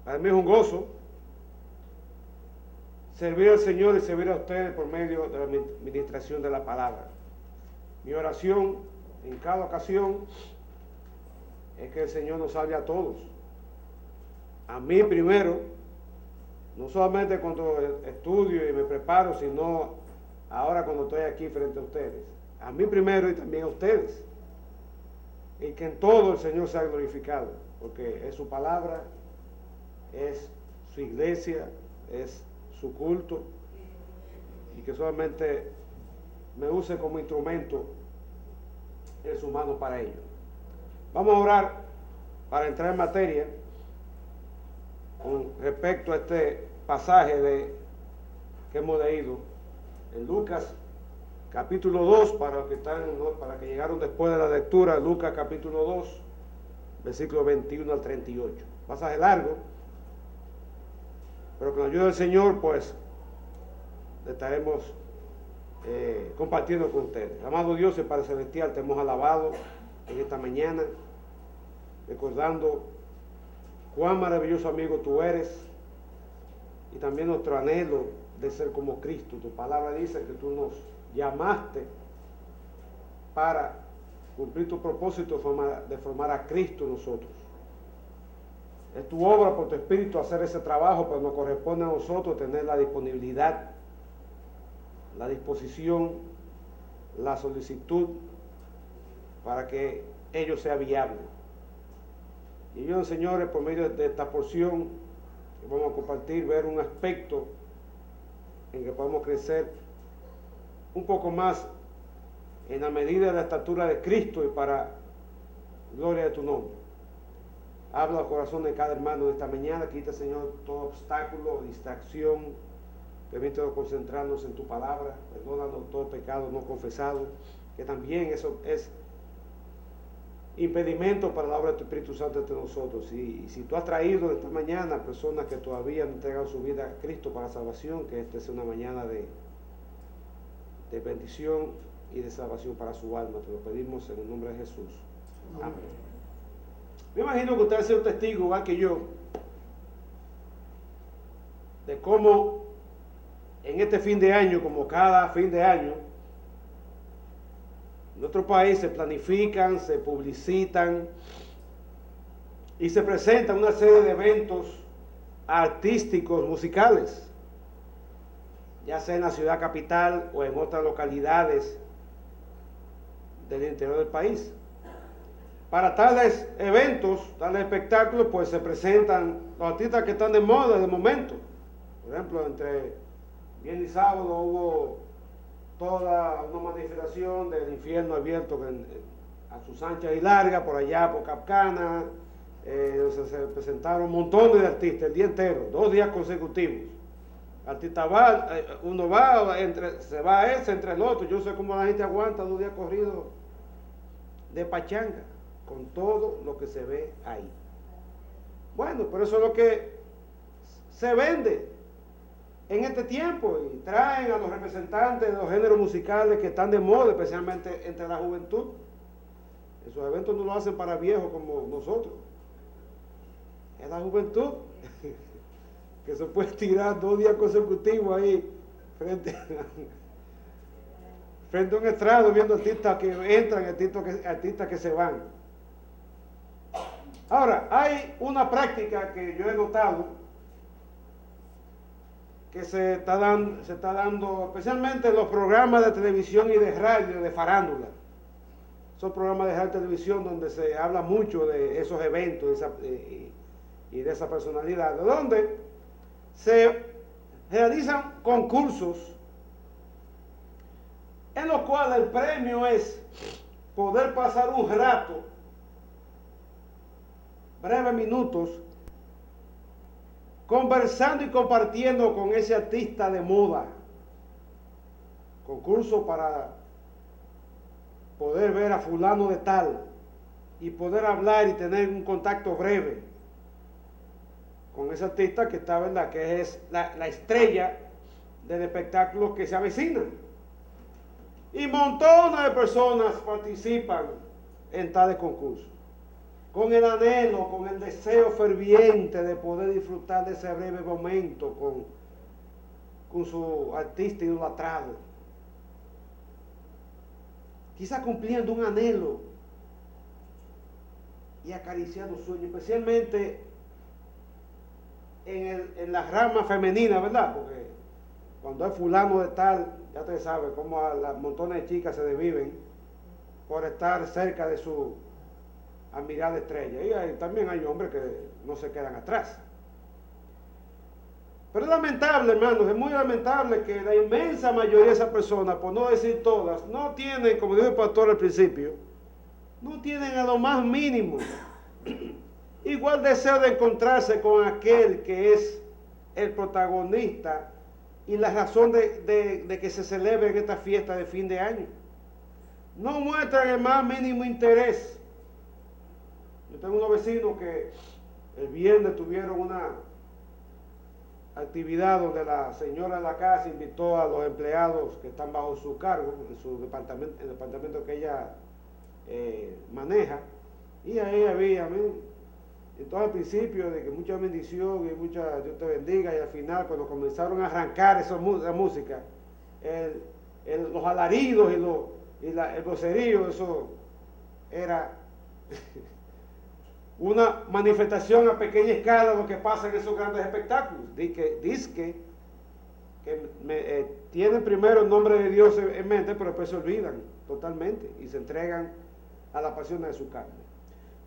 Para mí es un gozo servir al Señor y servir a ustedes por medio de la administración de la palabra. Mi oración en cada ocasión es que el Señor nos salve a todos. A mí primero, no solamente cuando estudio y me preparo, sino ahora cuando estoy aquí frente a ustedes. A mí primero y también a ustedes. Y que en todo el Señor sea glorificado, porque es su palabra, es su iglesia, es su culto, y que solamente me use como instrumento en su mano para ello. Vamos a orar para entrar en materia con respecto a este pasaje que hemos leído en Lucas capítulo 2, para que llegaron después de la lectura, Lucas capítulo 2, versículos 21 al 38. Pasaje largo, pero con la ayuda del Señor, pues, le estaremos compartiendo con ustedes. Amado Dios y Padre Celestial, te hemos alabado en esta mañana, recordando cuán maravilloso amigo tú eres, y también nuestro anhelo de ser como Cristo. Tu palabra dice que tú nos llamaste para cumplir tu propósito de formar a Cristo en nosotros. Es tu obra por tu Espíritu hacer ese trabajo, pero nos corresponde a nosotros tener la disponibilidad, la disposición, la solicitud para que ello sea viable. Y yo, señores, por medio de esta porción que vamos a compartir, ver un aspecto en que podemos crecer un poco más en la medida de la estatura de Cristo y para gloria de tu nombre. Habla al corazón de cada hermano de esta mañana. Quita, Señor, todo obstáculo, distracción. Permítanos concentrarnos en tu palabra. Perdónanos todo pecado no confesado, que también eso es impedimento para la obra de tu Espíritu Santo entre nosotros. Y si tú has traído esta mañana personas que todavía no han entregado su vida a Cristo para salvación, que esta sea una mañana de bendición y de salvación para su alma. Te lo pedimos en el nombre de Jesús. Amén. Me imagino que usted ha sido testigo, igual que yo, de cómo en este fin de año, como cada fin de año, en nuestro país se planifican, se publicitan y se presentan una serie de eventos artísticos, musicales, ya sea en la ciudad capital o en otras localidades del interior del país. Para tales eventos, tales espectáculos, pues se presentan los artistas que están de moda de momento. Por ejemplo, entre viernes y sábado hubo toda una manifestación del infierno abierto a sus anchas y largas, por allá, por Capcana, donde se presentaron un montón de artistas el día entero, 2 días consecutivos. El artista va, uno va, se va a ese entre el otro. Yo sé cómo la gente aguanta 2 días corridos de pachanga, con todo lo que se ve ahí. Bueno, pero eso es lo que se vende en este tiempo, y traen a los representantes de los géneros musicales que están de moda, especialmente entre la juventud. Esos eventos no lo hacen para viejos como nosotros, es la juventud que se puede tirar 2 días consecutivos ahí frente a un estrado, viendo artistas que entran y artistas que se van. Ahora, hay una práctica que yo he notado que se está dando especialmente en los programas de televisión y de radio de farándula. Esos programas de radio y televisión donde se habla mucho de esos eventos y de esa personalidad, donde se realizan concursos en los cuales el premio es poder pasar un rato, breves minutos, conversando y compartiendo con ese artista de moda. Concurso para poder ver a fulano de tal y poder hablar y tener un contacto breve con ese artista que está, ¿verdad?, que es la estrella del espectáculo que se avecina. Y montones de personas participan en tales concursos. con el anhelo, con el deseo ferviente de poder disfrutar de ese breve momento con su artista idolatrado. Quizá cumpliendo un anhelo y acariciando sueños, especialmente en la rama femenina, ¿verdad? Porque cuando es fulano de tal, ya te sabe cómo a las montones de chicas se desviven por estar cerca de su admirada estrella. Y también hay hombres que no se quedan atrás. Pero es lamentable, hermanos, es muy lamentable que la inmensa mayoría de esas personas, por no decir todas, no tienen, como dijo el pastor al principio, no tienen a lo más mínimo igual deseo de encontrarse con aquel que es el protagonista y la razón de que se celebren esta fiesta de fin de año. No muestran el más mínimo interés. Yo tengo unos vecinos que el viernes tuvieron una actividad donde la señora de la casa invitó a los empleados que están bajo su cargo, en su departamento, el departamento que ella maneja, y ahí había, entonces al principio de que mucha bendición y mucha Dios te bendiga, y al final cuando comenzaron a arrancar esa música, los alaridos y el vocerío, eso era una manifestación a pequeña escala de lo que pasa en esos grandes espectáculos. Dice que tienen primero el nombre de Dios en mente, pero después se olvidan totalmente y se entregan a la pasión de su carne.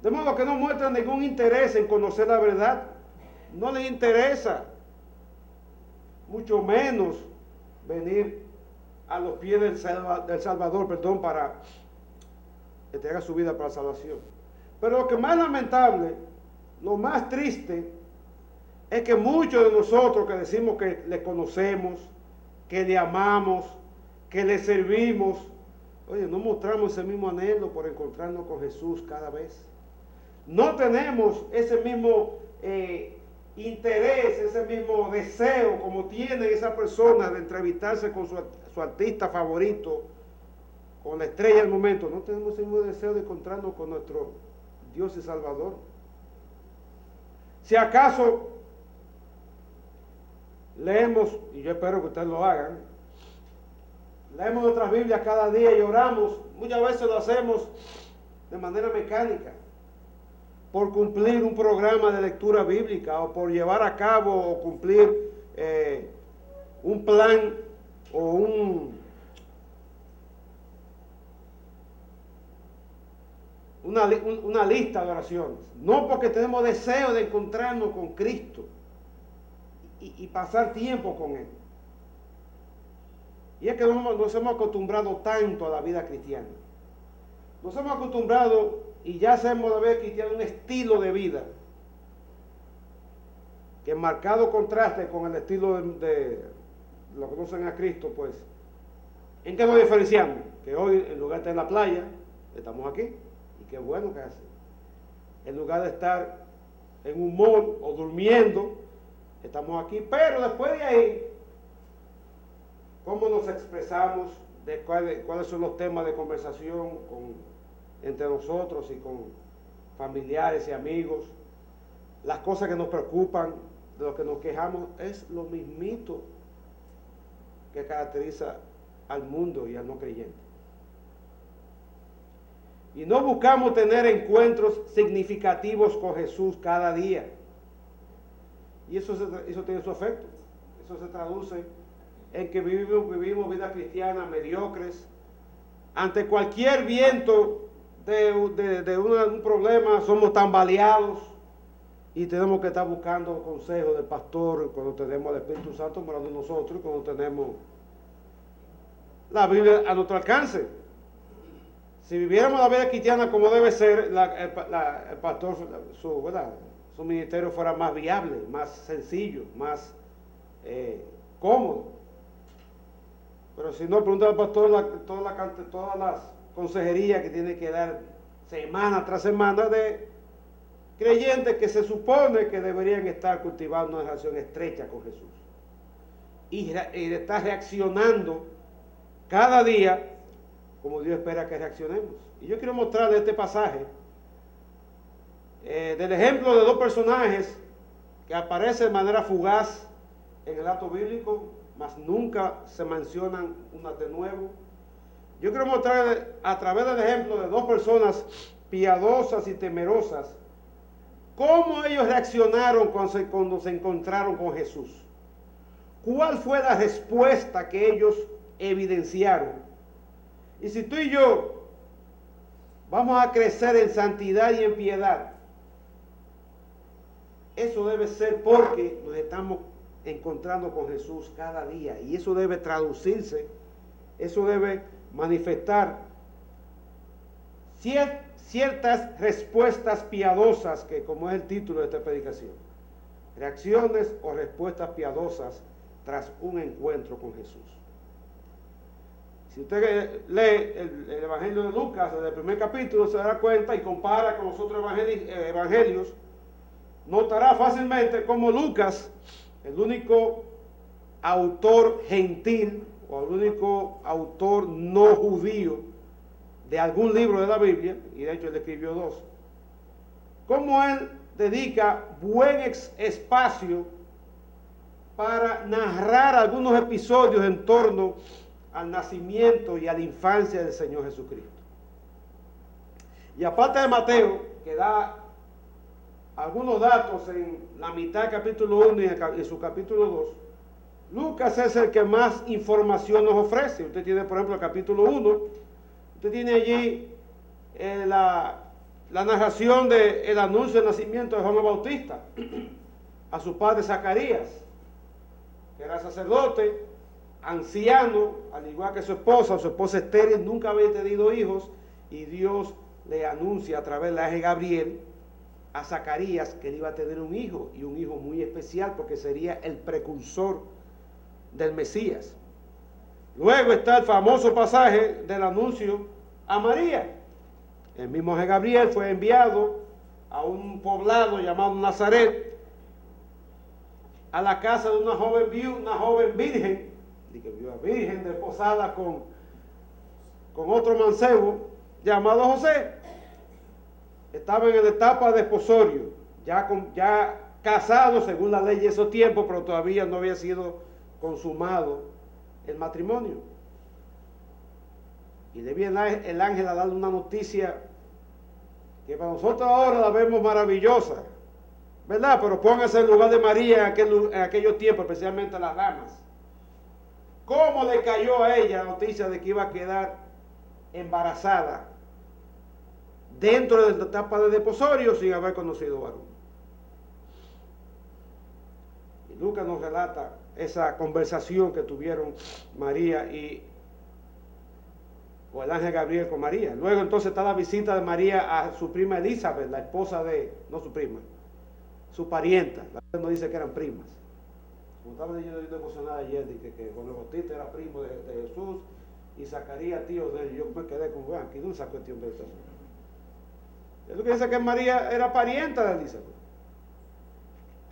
De modo que no muestran ningún interés en conocer la verdad. No les interesa, mucho menos venir a los pies del Salvador, para entregar su vida para la salvación. Pero lo que más lamentable, lo más triste, es que muchos de nosotros que decimos que le conocemos, que le amamos, que le servimos, oye, no mostramos ese mismo anhelo por encontrarnos con Jesús cada vez. No tenemos ese mismo interés, ese mismo deseo como tiene esa persona de entrevistarse con su artista favorito, con la estrella del momento. No tenemos ese mismo deseo de encontrarnos con nuestro Dios y Salvador. Si acaso leemos, y yo espero que ustedes lo hagan, leemos nuestras Biblias cada día y oramos, muchas veces lo hacemos de manera mecánica, por cumplir un programa de lectura bíblica o por llevar a cabo o cumplir un plan o una lista de oraciones. No porque tenemos deseo de encontrarnos con Cristo y pasar tiempo con Él. Y es que nos hemos acostumbrado tanto a la vida cristiana. Nos hemos acostumbrado y ya hacemos de ver cristiano un estilo de vida que en marcado contraste con el estilo de lo que conocen a Cristo, pues, ¿en qué nos diferenciamos? Que hoy, en lugar de estar en la playa, estamos aquí, y qué bueno que hace. En lugar de estar en un mall o durmiendo, estamos aquí, pero después de ahí, ¿cómo nos expresamos? ¿Cuáles son los temas de conversación entre nosotros y con familiares y amigos? Las cosas que nos preocupan, de lo que nos quejamos, es lo mismito que caracteriza al mundo y al no creyente. Y no buscamos tener encuentros significativos con Jesús cada día. Y eso tiene su efecto. Eso se traduce en que vivimos vidas cristianas mediocres. Ante cualquier viento de un problema somos tambaleados y tenemos que estar buscando consejos del pastor cuando tenemos el Espíritu Santo morando en nosotros, cuando tenemos la Biblia a nuestro alcance. Si viviéramos la vida cristiana como debe ser, el pastor, su ministerio fuera más viable, más sencillo, más cómodo. Pero si no, pregunta al pastor todas las consejerías que tiene que dar semana tras semana de creyentes que se supone que deberían estar cultivando una relación estrecha con Jesús y estar reaccionando cada día como Dios espera que reaccionemos. Y yo quiero mostrarles este pasaje del ejemplo de dos personajes que aparecen de manera fugaz en el acto bíblico, mas nunca se mencionan una de nuevo. Yo quiero mostrar a través del ejemplo de dos personas piadosas y temerosas cómo ellos reaccionaron cuando se encontraron con Jesús. ¿Cuál fue la respuesta que ellos evidenciaron? Y si tú y yo vamos a crecer en santidad y en piedad, eso debe ser porque nos estamos encontrando con Jesús cada día. Y eso debe traducirse, eso debe manifestar ciertas respuestas piadosas, que como es el título de esta predicación, reacciones o respuestas piadosas tras un encuentro con Jesús. Si usted lee el Evangelio de Lucas, desde el primer capítulo, se dará cuenta y compara con los otros evangelios, notará fácilmente cómo Lucas, el único autor gentil o el único autor no judío de algún libro de la Biblia, y de hecho él escribió dos, cómo él dedica buen espacio para narrar algunos episodios en torno al nacimiento y a la infancia del Señor Jesucristo. Y aparte de Mateo, que da algunos datos en la mitad del capítulo 1 y en su capítulo 2, Lucas es el que más información nos ofrece. Usted tiene, por ejemplo, el capítulo 1, usted tiene allí la narración del anuncio del nacimiento de Juan el Bautista a su padre Zacarías, que era sacerdote, anciano, al igual que su esposa estéril, nunca había tenido hijos, y Dios le anuncia a través del ángel Gabriel a Zacarías que él iba a tener un hijo, y un hijo muy especial porque sería el precursor del Mesías. Luego está el famoso pasaje del anuncio a María. El mismo ángel Gabriel fue enviado a un poblado llamado Nazaret, a la casa de una joven virgen, desposada con otro mancebo llamado José. Estaba en la etapa de desposorio, ya casado según la ley de esos tiempos, pero todavía no había sido consumado el matrimonio. Y le viene el ángel a darle una noticia que para nosotros ahora la vemos maravillosa, ¿verdad? Pero póngase en el lugar de María en aquellos tiempos, especialmente las damas. ¿Cómo le cayó a ella la noticia de que iba a quedar embarazada dentro de la etapa de desposorio sin haber conocido varón? Y Lucas nos relata esa conversación que tuvieron María o el ángel Gabriel con María. Luego entonces está la visita de María a su prima Elizabeth, la esposa no su prima, su parienta. La Biblia nos dice que eran primas. Como estaba leyendo una devocional ayer, dije que Juan el Bautista era primo de Jesús y Zacarías tío de él. Yo me quedé con Juan, ¿qué no sacó este hombre de eso? Es lo que dice que María era parienta de Elizabeth.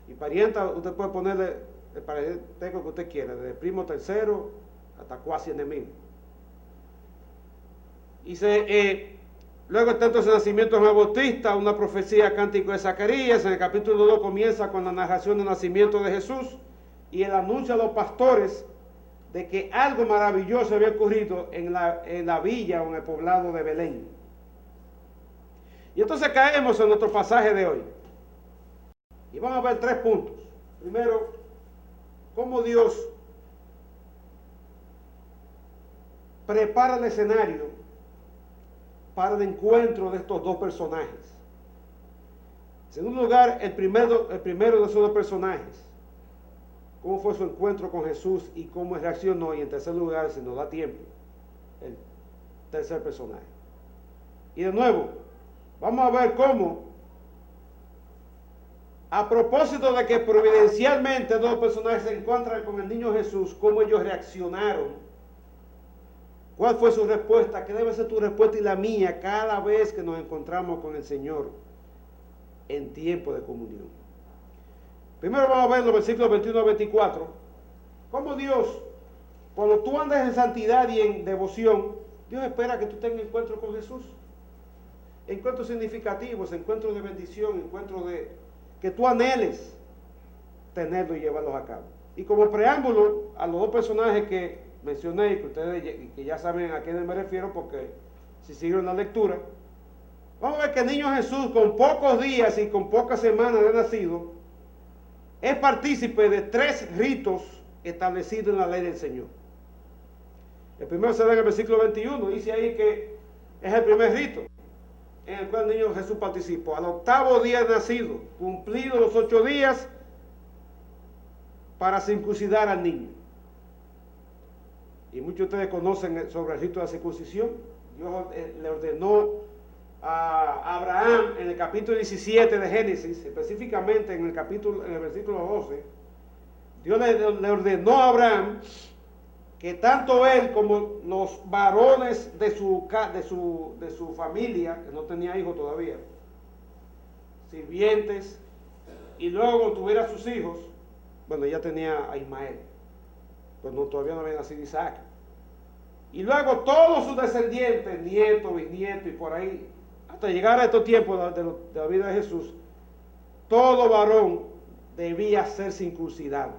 Y parienta, usted puede ponerle el parentesco que usted quiera, desde primo tercero hasta cuasi enemigo. Y luego está entonces el nacimiento de Juan el Bautista, una profecía cántico de Zacarías. En el capítulo 2 comienza con la narración del nacimiento de Jesús y el anuncio a los pastores de que algo maravilloso había ocurrido en la villa o en el poblado de Belén. Y entonces caemos en nuestro pasaje de hoy. Y vamos a ver 3 puntos. Primero, cómo Dios prepara el escenario para el encuentro de estos dos personajes. En segundo lugar, el primero de esos dos personajes, cómo fue su encuentro con Jesús y cómo reaccionó. Y en tercer lugar, si nos da tiempo, el tercer personaje. Y de nuevo, vamos a ver cómo, a propósito de que providencialmente dos personajes se encuentran con el niño Jesús, cómo ellos reaccionaron. ¿Cuál fue su respuesta? ¿Qué debe ser tu respuesta y la mía cada vez que nos encontramos con el Señor en tiempo de comunión? Primero vamos a ver los versículos 21 a 24. Cómo Dios, cuando tú andas en santidad y en devoción, Dios espera que tú tengas encuentro con Jesús. encuentros significativos, encuentros de bendición, encuentros de que tú anheles tenerlos y llevarlos a cabo. Y como preámbulo a los dos personajes que mencioné, que ustedes que ya saben a quiénes me refiero, porque si siguieron la lectura, vamos a ver que el niño Jesús, con pocos días y con pocas semanas de nacido, es partícipe de 3 ritos establecidos en la ley del Señor. El primero se da en el versículo 21, dice ahí que es el primer rito en el cual el niño Jesús participó. Al 8º día de nacido, cumplidos los 8 días, para circuncidar al niño. Y muchos de ustedes conocen sobre el rito de la circuncisión. Dios le ordenó a Abraham en el capítulo 17 de Génesis, específicamente en el versículo 12, Dios le ordenó a Abraham que tanto él como los varones de su familia, que no tenía hijos todavía, sirvientes, y luego cuando tuviera sus hijos, bueno, ya tenía a Ismael, pues todavía no había nacido Isaac, y luego todos sus descendientes, nietos, bisnietos y por ahí, hasta llegar a estos tiempos de la vida de Jesús, todo varón debía ser circuncidado.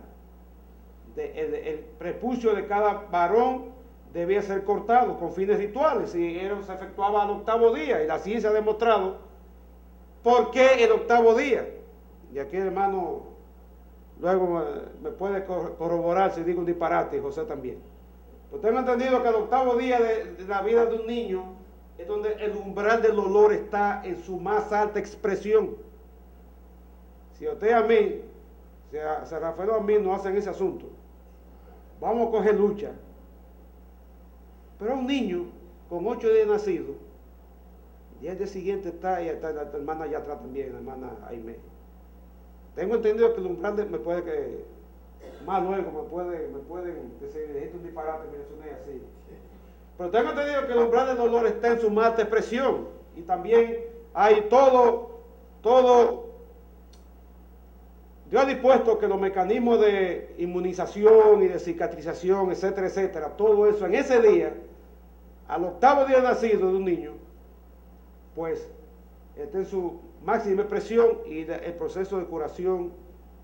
El prepucio de cada varón debía ser cortado con fines rituales, y eso se efectuaba al 8º día, y la ciencia ha demostrado por qué el 8º día. Y aquí el hermano luego me puede corroborar si digo un disparate, y José también. Pues tengo entendido que el 8º día de la vida de un niño es donde el umbral del olor está en su más alta expresión. Si usted a mí, si a Rafael o a mí no hacen ese asunto, vamos a coger lucha. Pero un niño con 8 días de nacido, y el día siguiente está la hermana allá atrás también, la hermana Aime. Tengo entendido que el umbral me puede que, más luego me pueden decir, dijiste un disparate, me mencioné así. Pero tengo entendido que el umbral del dolor está en su más alta expresión, y también hay todo, Dios ha dispuesto que los mecanismos de inmunización y de cicatrización, etcétera, etcétera, todo eso en ese día, al 8º día de nacido de un niño, pues está en su máxima expresión, y el proceso de curación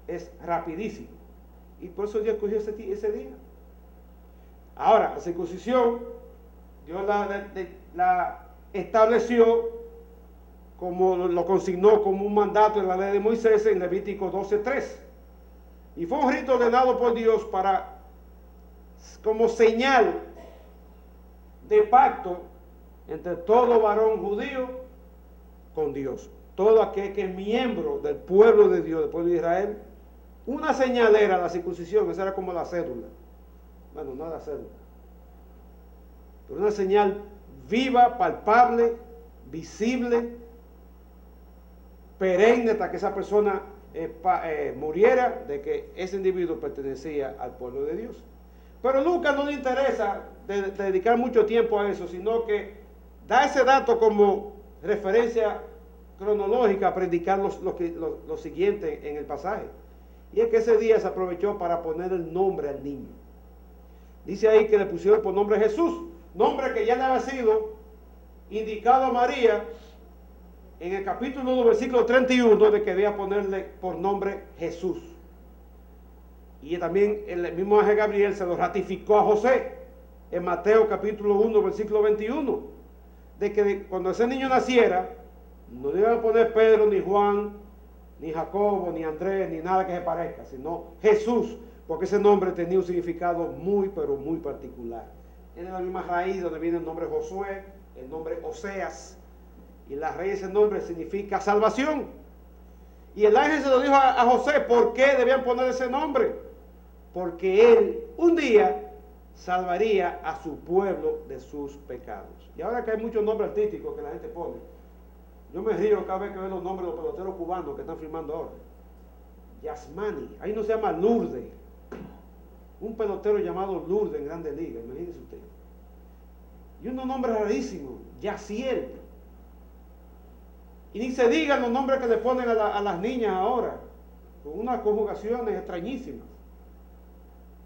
es rapidísimo. Y por eso Dios escogió ese día. Ahora, la circuncisión, Dios la estableció, como lo consignó como un mandato en la ley de Moisés en Levítico 12:3. Y fue un rito ordenado por Dios como señal de pacto entre todo varón judío con Dios. Todo aquel que es miembro del pueblo de Dios, del pueblo de Israel. Una señal era la circuncisión, esa era como la cédula. Bueno, no la cédula, pero una señal viva, palpable, visible, perenne, hasta que esa persona muriera, de que ese individuo pertenecía al pueblo de Dios. Pero Lucas no le interesa dedicar mucho tiempo a eso, sino que da ese dato como referencia cronológica a predicar lo siguiente en el pasaje. Y es que ese día se aprovechó para poner el nombre al niño. Dice ahí que le pusieron por nombre Jesús, nombre que ya le había sido indicado a María en el capítulo 1, versículo 31, de que debía ponerle por nombre Jesús. Y también el mismo ángel Gabriel se lo ratificó a José en Mateo capítulo 1, versículo 21, de que cuando ese niño naciera, no le iban a poner Pedro, ni Juan, ni Jacobo, ni Andrés, ni nada que se parezca, sino Jesús, porque ese nombre tenía un significado muy, pero muy particular. Es de la misma raíz donde viene el nombre Josué, el nombre Oseas, y la raíz de ese nombre significa salvación. Y el ángel se lo dijo a José, ¿por qué debían poner ese nombre? Porque él un día salvaría a su pueblo de sus pecados. Y ahora que hay muchos nombres artísticos que la gente pone, yo me río cada vez que veo los nombres de los peloteros cubanos que están firmando ahora. Yasmani, ahí no se llama Lourdes, un pelotero llamado Lourdes en Grandes Ligas, imagínense usted. Y unos nombres rarísimos, Yaciel. Y ni se digan los nombres que le ponen a las niñas ahora, con unas conjugaciones extrañísimas,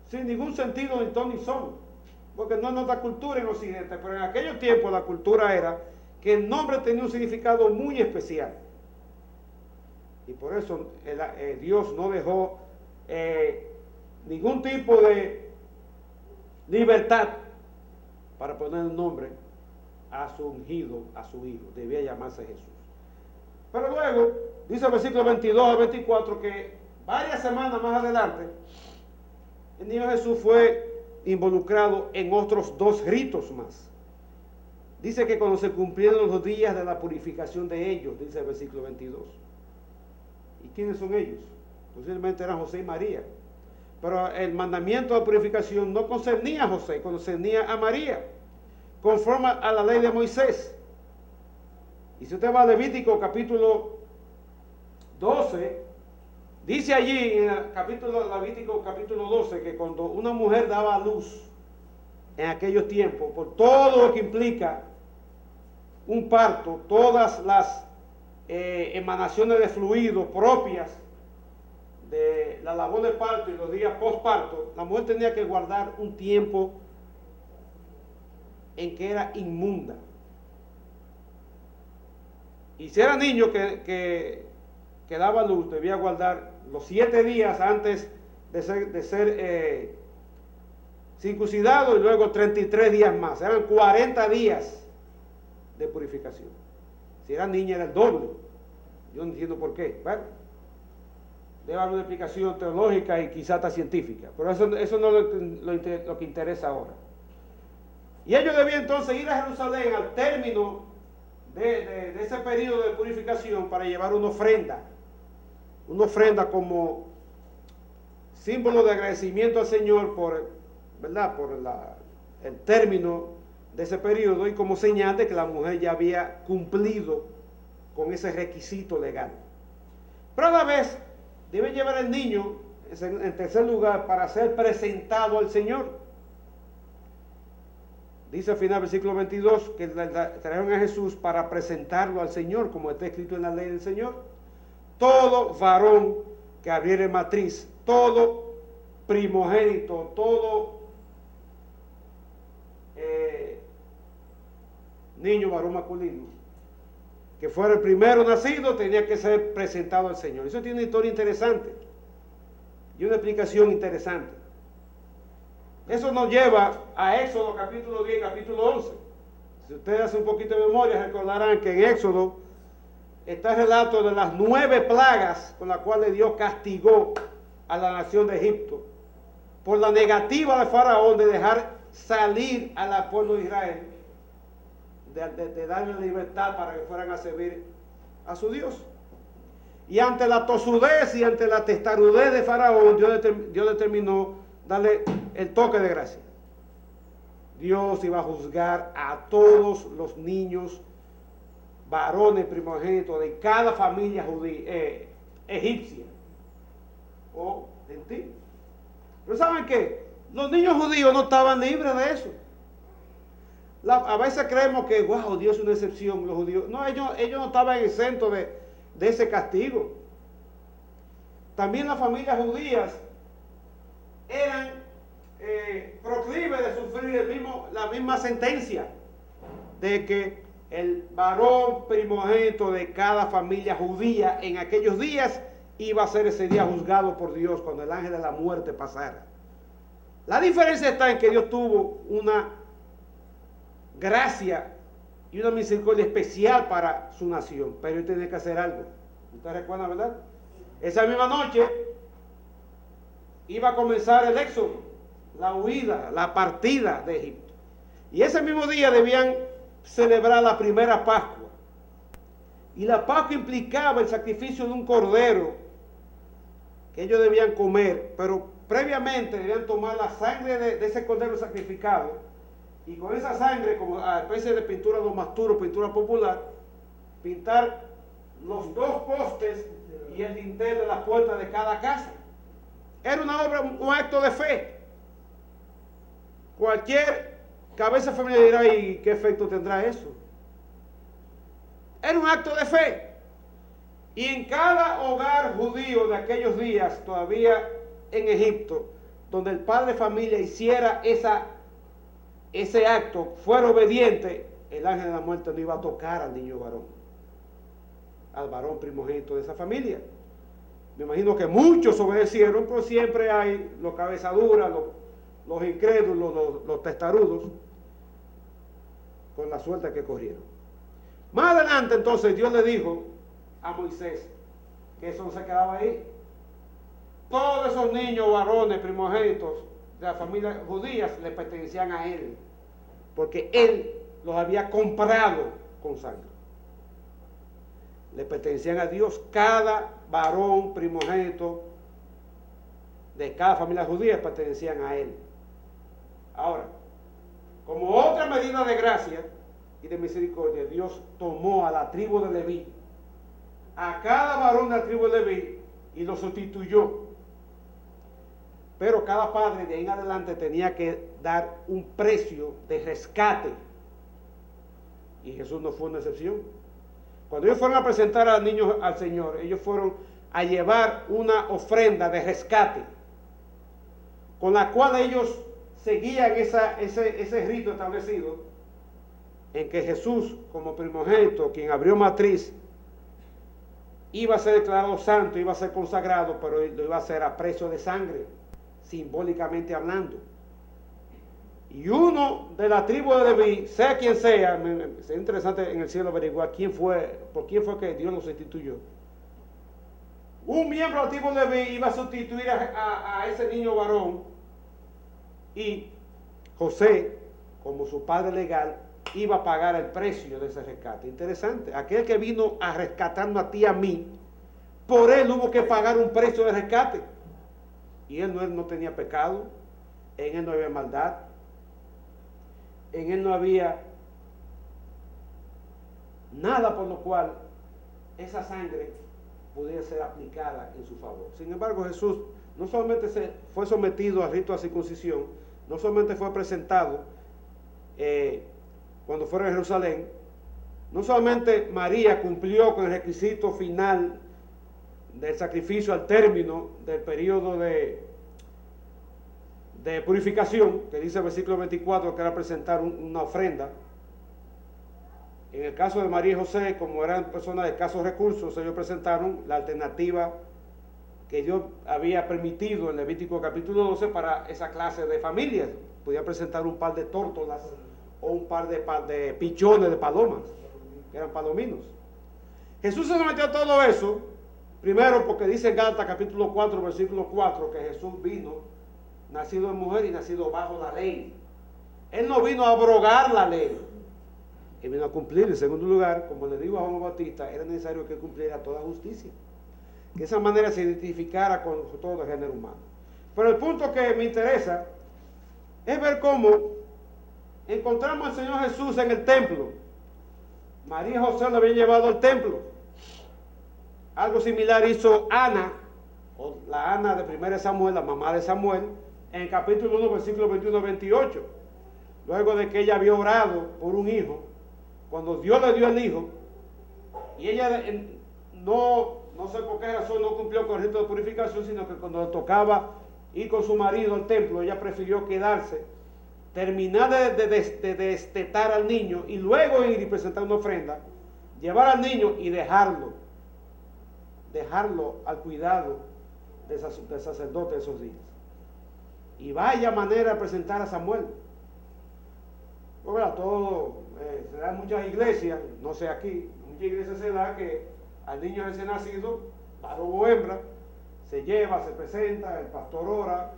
sin ningún sentido ni ton ni son, porque no es nuestra cultura en Occidente, pero en aquellos tiempos la cultura era que el nombre tenía un significado muy especial. Y por eso Dios no dejó ningún tipo de libertad para poner un nombre a su ungido, a su hijo. Debía llamarse Jesús. Pero luego, dice el versículo 22 al 24, que varias semanas más adelante, el niño Jesús fue involucrado en otros 2 ritos más. Dice que cuando se cumplieron los días de la purificación de ellos, dice el versículo 22. ¿Y quiénes son ellos? Posiblemente eran José y María. Pero el mandamiento de purificación no concernía a José, concernía a María, conforme a la ley de Moisés. Y si usted va a Levítico capítulo 12, dice allí en el Levítico capítulo 12 que cuando una mujer daba a luz en aquellos tiempos, por todo lo que implica un parto, todas las emanaciones de fluidos propias de la labor de parto y los días postparto, la mujer tenía que guardar un tiempo en que era inmunda. Y si era niño que daba luz, debía guardar los 7 días antes de ser circuncidado y luego 33 días más. Eran 40 días de purificación. Si era niña era el doble. Yo no entiendo por qué. Bueno, debe haber una explicación teológica y quizá hasta científica, pero eso no es lo que interesa ahora. Y ellos debían entonces ir a Jerusalén al término de ese periodo de purificación para llevar una ofrenda como símbolo de agradecimiento al Señor por el término de ese periodo y como señal de que la mujer ya había cumplido con ese requisito legal. Pero a la vez debe llevar al niño en tercer lugar para ser presentado al Señor. Dice al final del versículo 22 que trajeron a Jesús para presentarlo al Señor, como está escrito en la ley del Señor. Todo varón que abriere matriz, todo primogénito, todo niño varón masculino que fuera el primero nacido tenía que ser presentado al Señor. Eso tiene una historia interesante y una explicación interesante. Eso nos lleva a Éxodo capítulo 10, capítulo 11. Si ustedes hacen un poquito de memoria, recordarán que en Éxodo está el relato de las 9 plagas con las cuales Dios castigó a la nación de Egipto por la negativa de Faraón de dejar salir al pueblo de Israel, de darle libertad para que fueran a servir a su Dios. Y ante la tosudez y ante la testarudez de Faraón, Dios determinó darle el toque de gracia. Dios iba a juzgar a todos los niños varones primogénitos de cada familia egipcia o gentil. Pero ¿saben qué? Los niños judíos no estaban libres de eso. A veces creemos que, wow, Dios es una excepción, los judíos. No, ellos no estaban exentos de ese castigo. También las familias judías eran proclives de sufrir la misma sentencia de que el varón primogénito de cada familia judía en aquellos días iba a ser ese día juzgado por Dios cuando el ángel de la muerte pasara. La diferencia está en que Dios tuvo una gracia y una misericordia especial para su nación, pero él tenía que hacer algo. ¿Ustedes recuerdan, verdad? Esa misma noche iba a comenzar el éxodo, la huida, la partida de Egipto. Y ese mismo día debían celebrar la primera Pascua. Y la Pascua implicaba el sacrificio de un cordero que ellos debían comer, pero previamente debían tomar la sangre de ese cordero sacrificado y con esa sangre, como a especie de pintura domasturo, pintura popular, pintar los 2 postes y el dintel de la puerta de cada casa. Era una obra, un acto de fe. Cualquier cabeza familiar dirá, ¿y qué efecto tendrá eso? Era un acto de fe. Y en cada hogar judío de aquellos días, todavía en Egipto, donde el padre de familia hiciera ese acto, fuera obediente, el ángel de la muerte no iba a tocar al niño varón, al varón primogénito de esa familia. Me imagino que muchos obedecieron, pero siempre hay los cabezaduras, los incrédulos, los testarudos, con la suerte que corrieron. Más adelante entonces Dios le dijo a Moisés que eso no se quedaba ahí. Todos esos niños varones primogénitos de la familia judía le pertenecían a él, porque él los había comprado con sangre. Le pertenecían a Dios. Cada varón primogénito de cada familia judía pertenecían a él. Ahora, como otra medida de gracia y de misericordia, Dios tomó a la tribu de Leví, a cada varón de la tribu de Leví, y lo sustituyó. Pero cada padre de ahí en adelante tenía que dar un precio de rescate. Y Jesús no fue una excepción. Cuando ellos fueron a presentar a los niños al Señor, ellos fueron a llevar una ofrenda de rescate, con la cual ellos seguían ese rito establecido, en que Jesús, como primogénito, quien abrió matriz, iba a ser declarado santo, iba a ser consagrado, pero lo iba a hacer a precio de sangre, simbólicamente hablando. Y uno de la tribu de Leví, sea quien sea, es interesante en el cielo averiguar por quién fue que Dios lo sustituyó. Un miembro de la tribu de Leví iba a sustituir a ese niño varón, y José, como su padre legal, iba a pagar el precio de ese rescate. Interesante, aquel que vino a rescatarnos a ti y a mí, por él hubo que pagar un precio de rescate. Y él no tenía pecado, en él no había maldad, en él no había nada por lo cual esa sangre pudiera ser aplicada en su favor. Sin embargo, Jesús no solamente fue sometido al rito de circuncisión, no solamente fue presentado cuando fueron a Jerusalén, no solamente María cumplió con el requisito final del sacrificio al término del periodo de purificación, que dice el versículo 24 que era presentar una ofrenda. En el caso de María y José, como eran personas de escasos recursos, ellos presentaron la alternativa que Dios había permitido en Levítico capítulo 12 para esa clase de familias. Podían presentar un par de tórtolas o un par de pichones de palomas, que eran palominos. Jesús se sometió a todo eso, primero porque dice en Gálatas capítulo 4, versículo 4, que Jesús vino, nacido de mujer y nacido bajo la ley. Él no vino a abrogar la ley, él vino a cumplir. En segundo lugar, como le digo a Juan Bautista, era necesario que cumpliera toda justicia, que de esa manera se identificara con todo el género humano. Pero el punto que me interesa es ver cómo encontramos al Señor Jesús en el templo. María y José lo habían llevado al templo. Algo similar hizo Ana, o la Ana de 1 Samuel, la mamá de Samuel, en el capítulo 1, versículos 21-28. Luego de que ella había orado por un hijo, cuando Dios le dio el hijo, y ella no sé por qué razón no cumplió con el rito de purificación, sino que cuando le tocaba ir con su marido al templo, ella prefirió quedarse, terminar de destetar al niño y luego ir y presentar una ofrenda, llevar al niño y dejarlo al cuidado del sacerdote de esos días. Y vaya manera de presentar a Samuel. Bueno, todo se da en muchas iglesias, no sé aquí, en muchas iglesias se da que al niño recién nacido, varón o hembra, se lleva, se presenta, el pastor ora,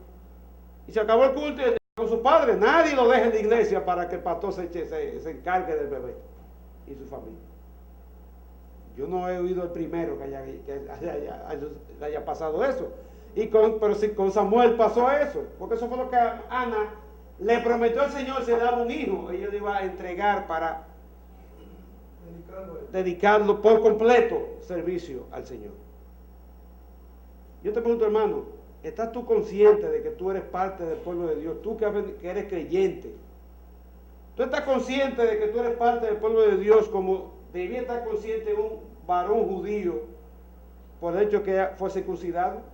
y se acabó el culto y con su padre. Nadie lo deja en la iglesia para que el pastor se encargue del bebé y su familia. Yo no he oído el primero que haya pasado eso. Pero si con Samuel pasó eso, porque eso fue lo que Ana le prometió al Señor, se le daba un hijo, ella le iba a entregar para dedicarlo por completo servicio al Señor. Yo te pregunto, hermano, ¿estás tú consciente de que tú eres parte del pueblo de Dios? Tú que eres creyente, ¿tú estás consciente de que tú eres parte del pueblo de Dios como debía estar consciente un varón judío por el hecho que fue circuncidado?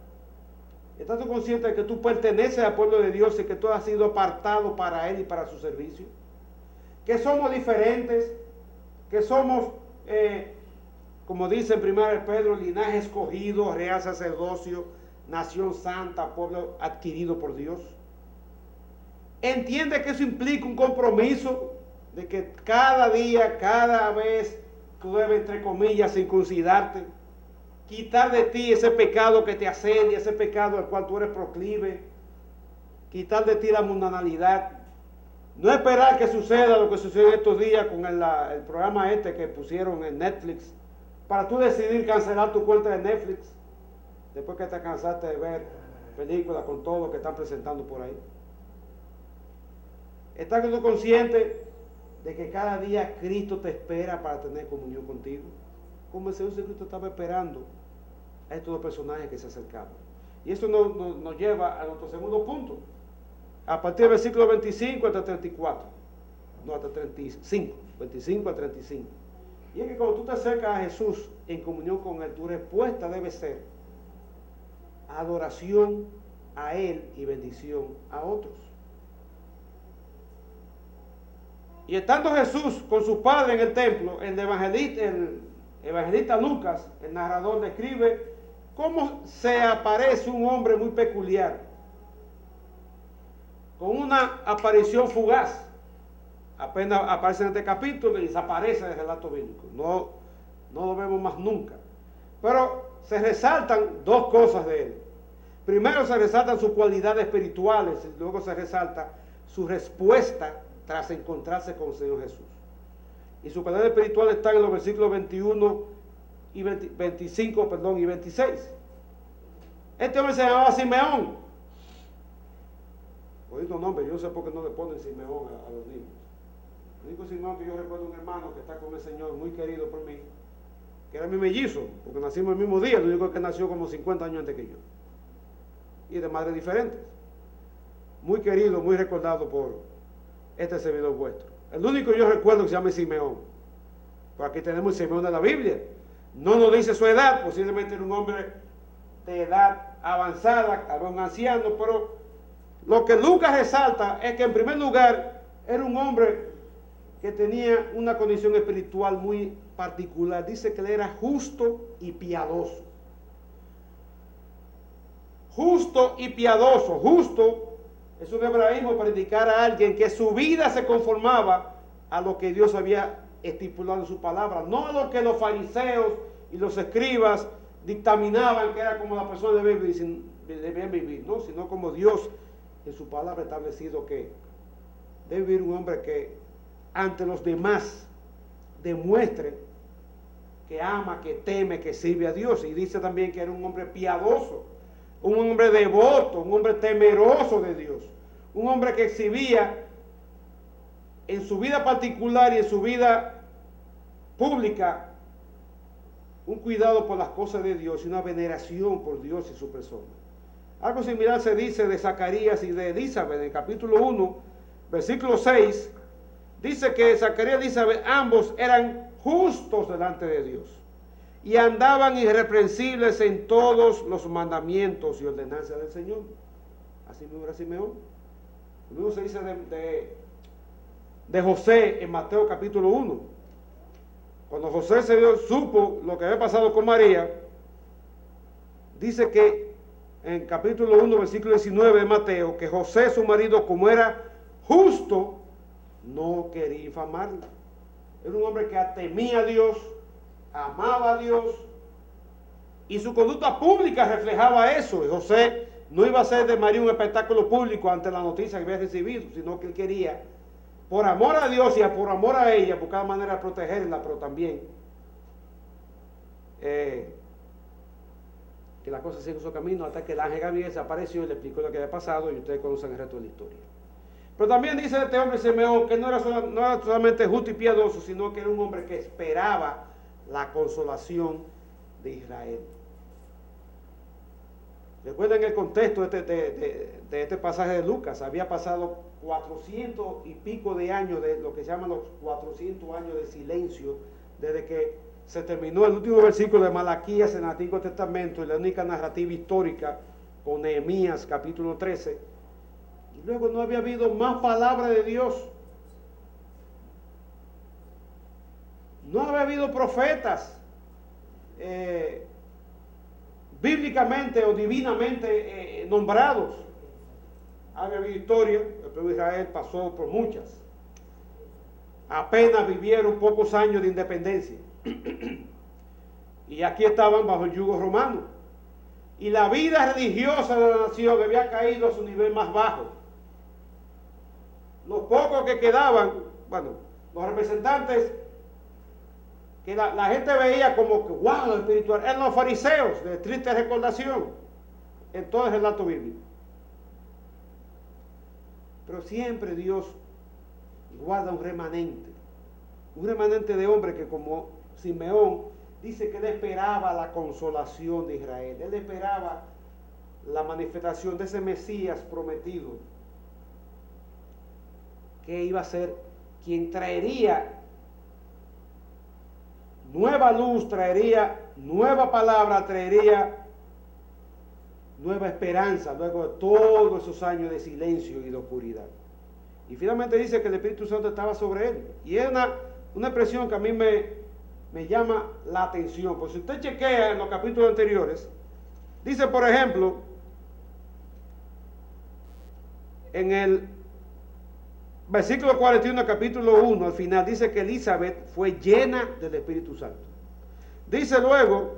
¿Estás tú consciente de que tú perteneces al pueblo de Dios y que tú has sido apartado para Él y para su servicio? que somos diferentes, que somos, como dice en 1 Pedro, linaje escogido, real sacerdocio, nación santa, pueblo adquirido por Dios. Entiende que eso implica un compromiso de que cada día, cada vez, tú debes, entre comillas, circuncidarte, quitar de ti ese pecado que te asedia, ese pecado al cual tú eres proclive, quitar de ti la mundanalidad. No esperar que suceda lo que sucedió estos días con el programa este que pusieron en Netflix, para tú decidir cancelar tu cuenta de Netflix, después que te cansaste de ver películas con todo lo que están presentando por ahí. ¿Estás tú consciente de que cada día Cristo te espera para tener comunión contigo? Como el Señor Jesucristo estaba esperando a estos dos personajes que se acercaban. Y esto nos lleva a nuestro segundo punto. A partir del versículo 25 hasta 34. No, hasta 35. 25 a 35. Y es que cuando tú te acercas a Jesús en comunión con Él, tu respuesta debe ser adoración a Él y bendición a otros. Y estando Jesús con su padre en el templo, el evangelista Lucas, el narrador, describe cómo se aparece un hombre muy peculiar, con una aparición fugaz. Apenas aparece en este capítulo y desaparece del relato bíblico. No lo vemos más nunca. Pero se resaltan dos cosas de él. Primero se resaltan sus cualidades espirituales y luego se resalta su respuesta tras encontrarse con el Señor Jesús. Y su cualidad espiritual está en los versículos 21 y 25 y 26. Este hombre se llamaba Simeón. Bonito nombre, yo no sé por qué no le ponen Simeón a los niños. El único Simeón que yo recuerdo, un hermano que está con el Señor, muy querido por mí, que era mi mellizo, porque nacimos el mismo día, el único que nació como 50 años antes que yo. Y de madres diferentes. Muy querido, muy recordado por este servidor vuestro. El único que yo recuerdo que se llama Simeón. Por aquí tenemos el Simeón de la Biblia. No nos dice su edad, posiblemente era un hombre de edad avanzada, un anciano, pero lo que Lucas resalta es que en primer lugar era un hombre que tenía una condición espiritual muy particular. Dice que él era justo y piadoso. Justo y piadoso. Justo es un hebraísmo para indicar a alguien que su vida se conformaba a lo que Dios había estipulado en su palabra, no a lo que los fariseos y los escribas dictaminaban que era como la persona debía vivir, ¿no? Sino como Dios en su palabra ha establecido que debe vivir un hombre que ante los demás demuestre que ama, que teme, que sirve a Dios. Y dice también que era un hombre piadoso, un hombre devoto, un hombre temeroso de Dios, un hombre que exhibía en su vida particular y en su vida pública un cuidado por las cosas de Dios y una veneración por Dios y su persona. Algo similar se dice de Zacarías y de Elizabeth en el capítulo 1, versículo 6. Dice que Zacarías y Elizabeth ambos eran justos delante de Dios y andaban irreprensibles en todos los mandamientos y ordenanzas del Señor. Así mismo era Simeón. Luego se dice de José en Mateo capítulo 1. Cuando José supo lo que había pasado con María, dice que en capítulo 1, versículo 19 de Mateo, que José, su marido, como era justo, no quería infamarla. Era un hombre que temía a Dios, amaba a Dios, y su conducta pública reflejaba eso. Y José no iba a hacer de María un espectáculo público ante la noticia que había recibido, sino que él quería, por amor a Dios y por amor a ella, buscar manera de protegerla, pero también que la cosa siga su camino, hasta que el ángel Gabriel se apareció y le explicó lo que había pasado, y ustedes conocen el resto de la historia. Pero también dice este hombre Simeón que no era solamente justo y piadoso, sino que era un hombre que esperaba la consolación de Israel. Recuerden el contexto de este pasaje de Lucas. Había pasado 400 y pico de años, de lo que se llaman los 400 años de silencio, desde que se terminó el último versículo de Malaquías en el Antiguo Testamento y la única narrativa histórica con Nehemías capítulo 13. Y luego no había habido más palabra de Dios. no había habido profetas bíblicamente o divinamente nombrados. Había habido historia, el pueblo de Israel pasó por muchas. Apenas vivieron pocos años de independencia. Y aquí estaban bajo el yugo romano. Y la vida religiosa de la nación había caído a su nivel más bajo. Los pocos que quedaban, bueno, los representantes que la gente veía como que, wow, lo espiritual, eran los fariseos, de triste recordación, en todo el relato bíblico. Pero siempre Dios guarda un remanente de hombre que, como Simeón, dice que él esperaba la consolación de Israel, él esperaba la manifestación de ese Mesías prometido, que iba a ser quien traería nueva luz, traería nueva palabra, traería nueva esperanza luego de todos esos años de silencio y de oscuridad. Y finalmente dice que el Espíritu Santo estaba sobre él. Y es una expresión que a mí me llama la atención. Pues si usted chequea en los capítulos anteriores, dice, por ejemplo, en el versículo 41, capítulo 1, al final, dice que Elizabeth fue llena del Espíritu Santo. Dice luego,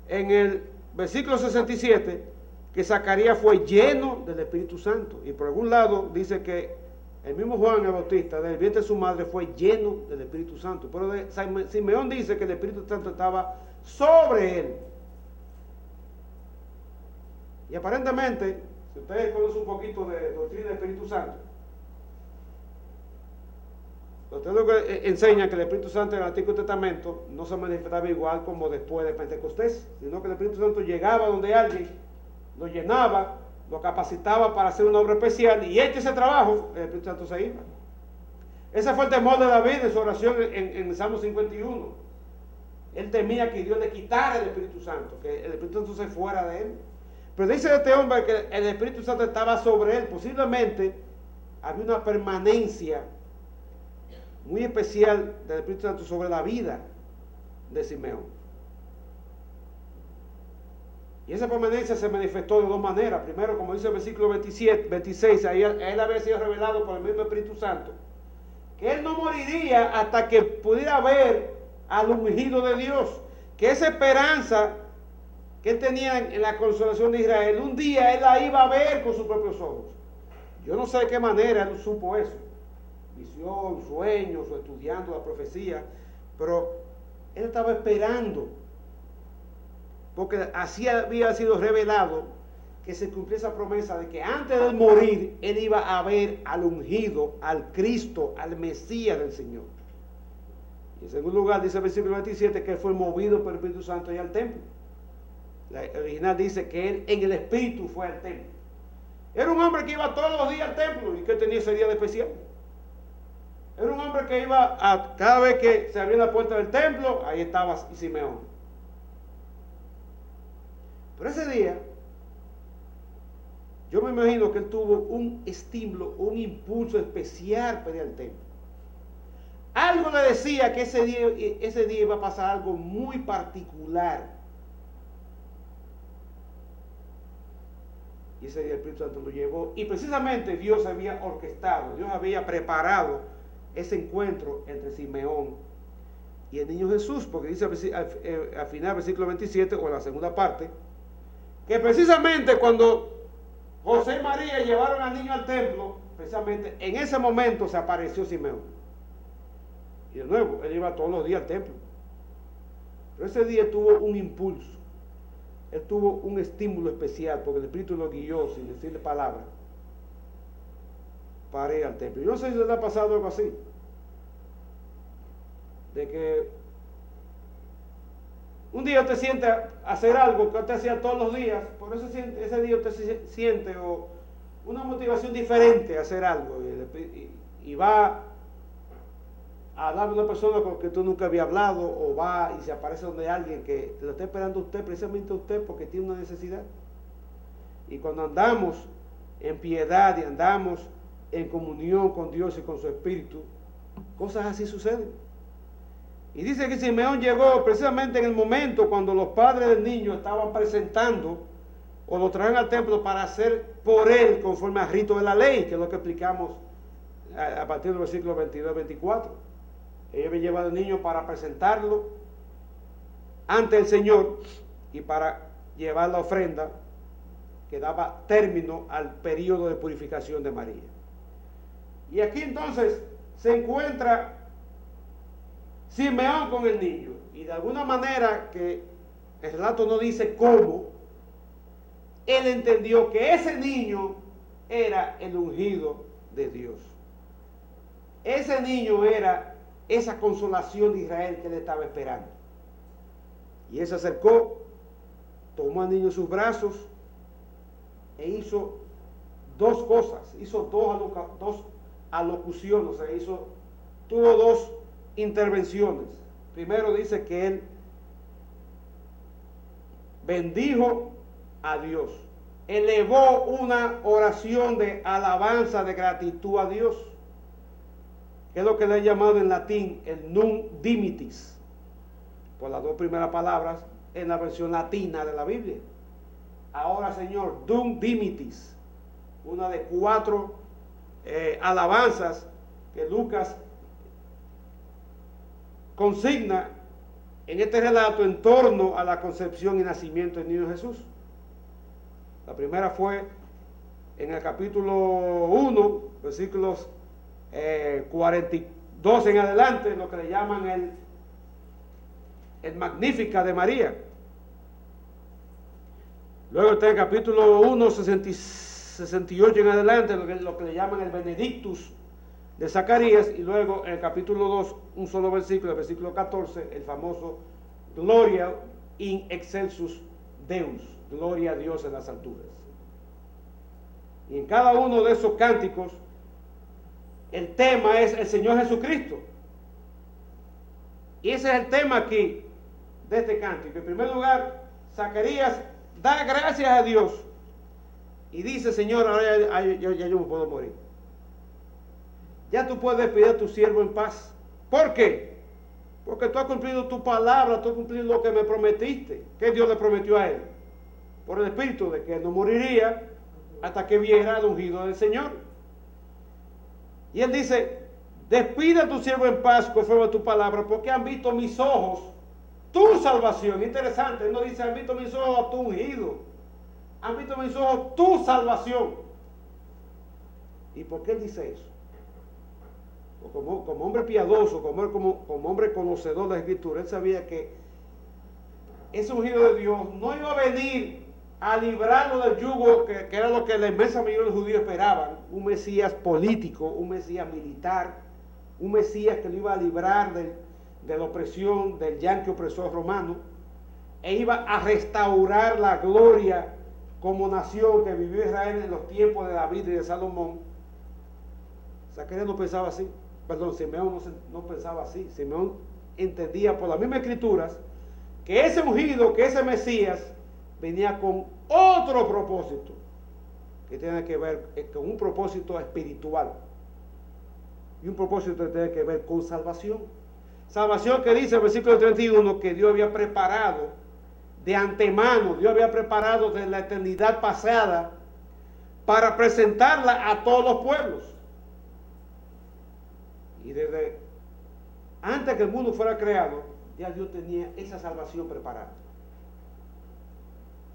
en el versículo 67, que Zacarías fue lleno del Espíritu Santo. Y por algún lado dice que el mismo Juan el Bautista, del vientre de su madre, fue lleno del Espíritu Santo. Pero Simeón dice que el Espíritu Santo estaba sobre él. Y aparentemente, si ustedes conocen un poquito de doctrina del Espíritu Santo, ustedes lo que enseñan que el Espíritu Santo en el Antiguo Testamento no se manifestaba igual como después de Pentecostés, sino que el Espíritu Santo llegaba donde alguien, lo llenaba, lo capacitaba para hacer una obra especial, y hecho ese trabajo, el Espíritu Santo se iba. Ese fue el temor de David en su oración en el Salmo 51. Él temía que Dios le quitara el Espíritu Santo, que el Espíritu Santo se fuera de él. Pero dice este hombre que el Espíritu Santo estaba sobre él. Posiblemente había una permanencia muy especial del Espíritu Santo sobre la vida de Simeón. Y esa permanencia se manifestó de dos maneras. Primero, como dice el versículo 26, a él había sido revelado por el mismo Espíritu Santo, que él no moriría hasta que pudiera ver al ungido de Dios, que esa esperanza que él tenía en la consolación de Israel, un día él la iba a ver con sus propios ojos. Yo no sé de qué manera él supo eso, visión, sueños, o estudiando la profecía, pero él estaba esperando, porque así había sido revelado que se cumplió esa promesa de que antes de morir él iba a ver al ungido, al Cristo, al Mesías del Señor. Y en segundo lugar dice el versículo 27 que él fue movido por el Espíritu Santo y al templo. La original dice que él en el Espíritu fue al templo. Era un hombre que iba todos los días al templo. ¿Y qué tenía ese día de especial? Era un hombre que iba cada vez que se abría la puerta del templo, ahí estaba Simeón. Pero ese día, yo me imagino que él tuvo un estímulo, un impulso especial para ir al templo. Algo le decía que ese día iba a pasar algo muy particular. Y ese día el Espíritu Santo lo llevó. Y precisamente Dios había orquestado, Dios había preparado ese encuentro entre Simeón y el niño Jesús. Porque dice al final del versículo 27, o en la segunda parte, que precisamente cuando José y María llevaron al niño al templo, precisamente en ese momento se apareció Simeón. Y de nuevo, él iba todos los días al templo. Pero ese día tuvo un impulso. Él tuvo un estímulo especial porque el Espíritu lo guió sin decirle palabra para ir al templo. Yo no sé si le ha pasado algo así, de que un día usted siente hacer algo que usted hacía todos los días, por eso ese día usted siente una motivación diferente a hacer algo, y va a hablar con una persona con la que tú nunca había hablado, o va y se aparece donde alguien que te lo está esperando usted, precisamente usted, porque tiene una necesidad. Y cuando andamos en piedad y andamos en comunión con Dios y con su Espíritu, cosas así suceden. Y dice que Simeón llegó precisamente en el momento cuando los padres del niño estaban presentando o lo traen al templo para hacer por él conforme al rito de la ley, que es lo que explicamos a partir del versículo 22 y 24. Ellos habían llevado al niño para presentarlo ante el Señor y para llevar la ofrenda que daba término al periodo de purificación de María. Y aquí entonces se encuentra Simeón con el niño, y de alguna manera, que el relato no dice cómo, él entendió que ese niño era el ungido de Dios. Ese niño era esa consolación de Israel que él estaba esperando. Y él se acercó, tomó al niño en sus brazos e hizo dos cosas, hizo dos alocuciones, o sea, tuvo dos intervenciones. Primero dice que él bendijo a Dios, elevó una oración de alabanza, de gratitud a Dios, que es lo que le he llamado en latín el Nunc Dimittis, por las dos primeras palabras en la versión latina de la Biblia. Ahora, Señor, Nunc Dimittis, una de 4 alabanzas que Lucas consigna en este relato en torno a la concepción y nacimiento del niño Jesús. La primera fue en el capítulo 1, versículos 42 en adelante, lo que le llaman el Magnífica de María. Luego está en el capítulo 1, 68 en adelante, lo que le llaman el Benedictus de Zacarías, y luego en el capítulo 2, un solo versículo, el versículo 14, el famoso Gloria in excelsus Deus, gloria a Dios en las alturas. Y en cada uno de esos cánticos, el tema es el Señor Jesucristo. Y ese es el tema aquí de este cántico. En primer lugar, Zacarías da gracias a Dios y dice: Señor, ahora ya yo me puedo morir. Ya tú puedes despedir a tu siervo en paz. ¿Por qué? Porque tú has cumplido tu palabra, tú has cumplido lo que me prometiste. ¿Qué Dios le prometió a él? Por el Espíritu, de que él no moriría hasta que viera el ungido del Señor. Y él dice: despide a tu siervo en paz conforme a tu palabra, porque han visto mis ojos tu salvación. Interesante, él no dice: han visto mis ojos a tu ungido, han visto mis ojos tu salvación. ¿Y por qué él dice eso? Como hombre piadoso, como hombre conocedor de la Escritura, él sabía que ese ungido de Dios no iba a venir a librarlo del yugo, que era lo que la inmensa mayoría de los judíos esperaban: un Mesías político, un Mesías militar, un Mesías que lo iba a librar de la opresión del yanqui opresor romano, e iba a restaurar la gloria como nación que vivió Israel en los tiempos de David y de Salomón. Zacarías no pensaba así. Simeón no pensaba así. Simeón entendía por las mismas escrituras que ese ungido, que ese Mesías venía con otro propósito, que tiene que ver con un propósito espiritual, y un propósito que tiene que ver con salvación. Salvación que dice el versículo 31 que Dios había preparado de antemano, Dios había preparado desde la eternidad pasada para presentarla a todos los pueblos. Y desde antes que el mundo fuera creado, ya Dios tenía esa salvación preparada.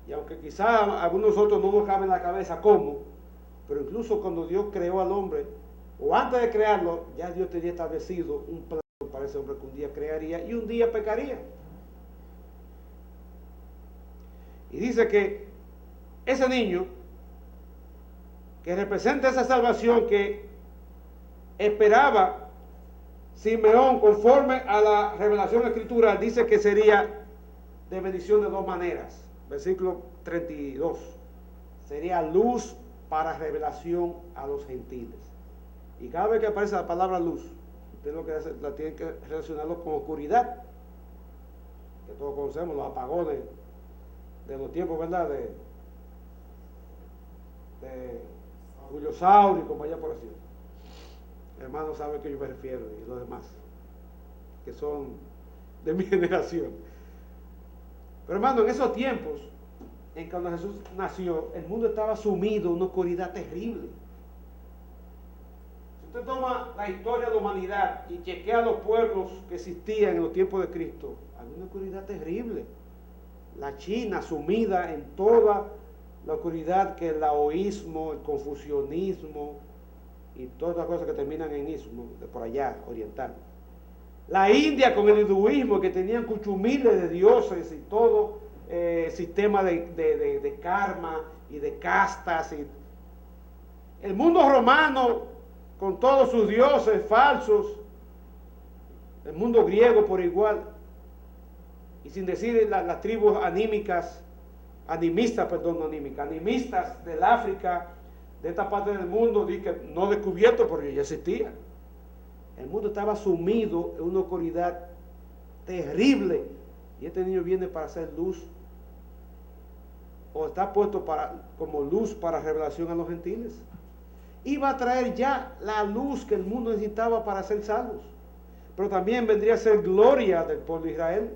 Y aunque quizá algunos otros no nos cabe en la cabeza cómo, pero incluso cuando Dios creó al hombre, o antes de crearlo, ya Dios tenía establecido un plan para ese hombre que un día crearía y un día pecaría. Y dice que ese niño, que representa esa salvación que esperaba Simeón conforme a la revelación escritural, dice que sería de bendición de dos maneras. Versículo 32. Sería luz para revelación a los gentiles. Y cada vez que aparece la palabra luz, usted lo que hace, la tiene que relacionarlo con oscuridad, que todos conocemos, los apagones de los tiempos, ¿verdad? De Julio Sauri, como allá por así. Hermano sabe a qué yo me refiero, y los demás, que son de mi generación. Pero hermano, en esos tiempos, en cuando Jesús nació, el mundo estaba sumido en una oscuridad terrible. Si usted toma la historia de la humanidad y chequea los pueblos que existían en los tiempos de Cristo, había una oscuridad terrible. La China sumida en toda la oscuridad que el laoísmo, el confucianismo y todas las cosas que terminan en ismo, de por allá, oriental. La India con el hinduismo, que tenían cuchumiles de dioses y todo sistema de karma y de castas. Y el mundo romano con todos sus dioses falsos. El mundo griego por igual. Y sin decir las tribus animistas del África, de esta parte del mundo, no descubierto porque ya existían. El mundo estaba sumido en una oscuridad terrible. Y este niño viene para hacer luz, o está puesto como luz para revelación a los gentiles. Iba a traer ya la luz que el mundo necesitaba para ser salvos. Pero también vendría a ser gloria del pueblo de Israel.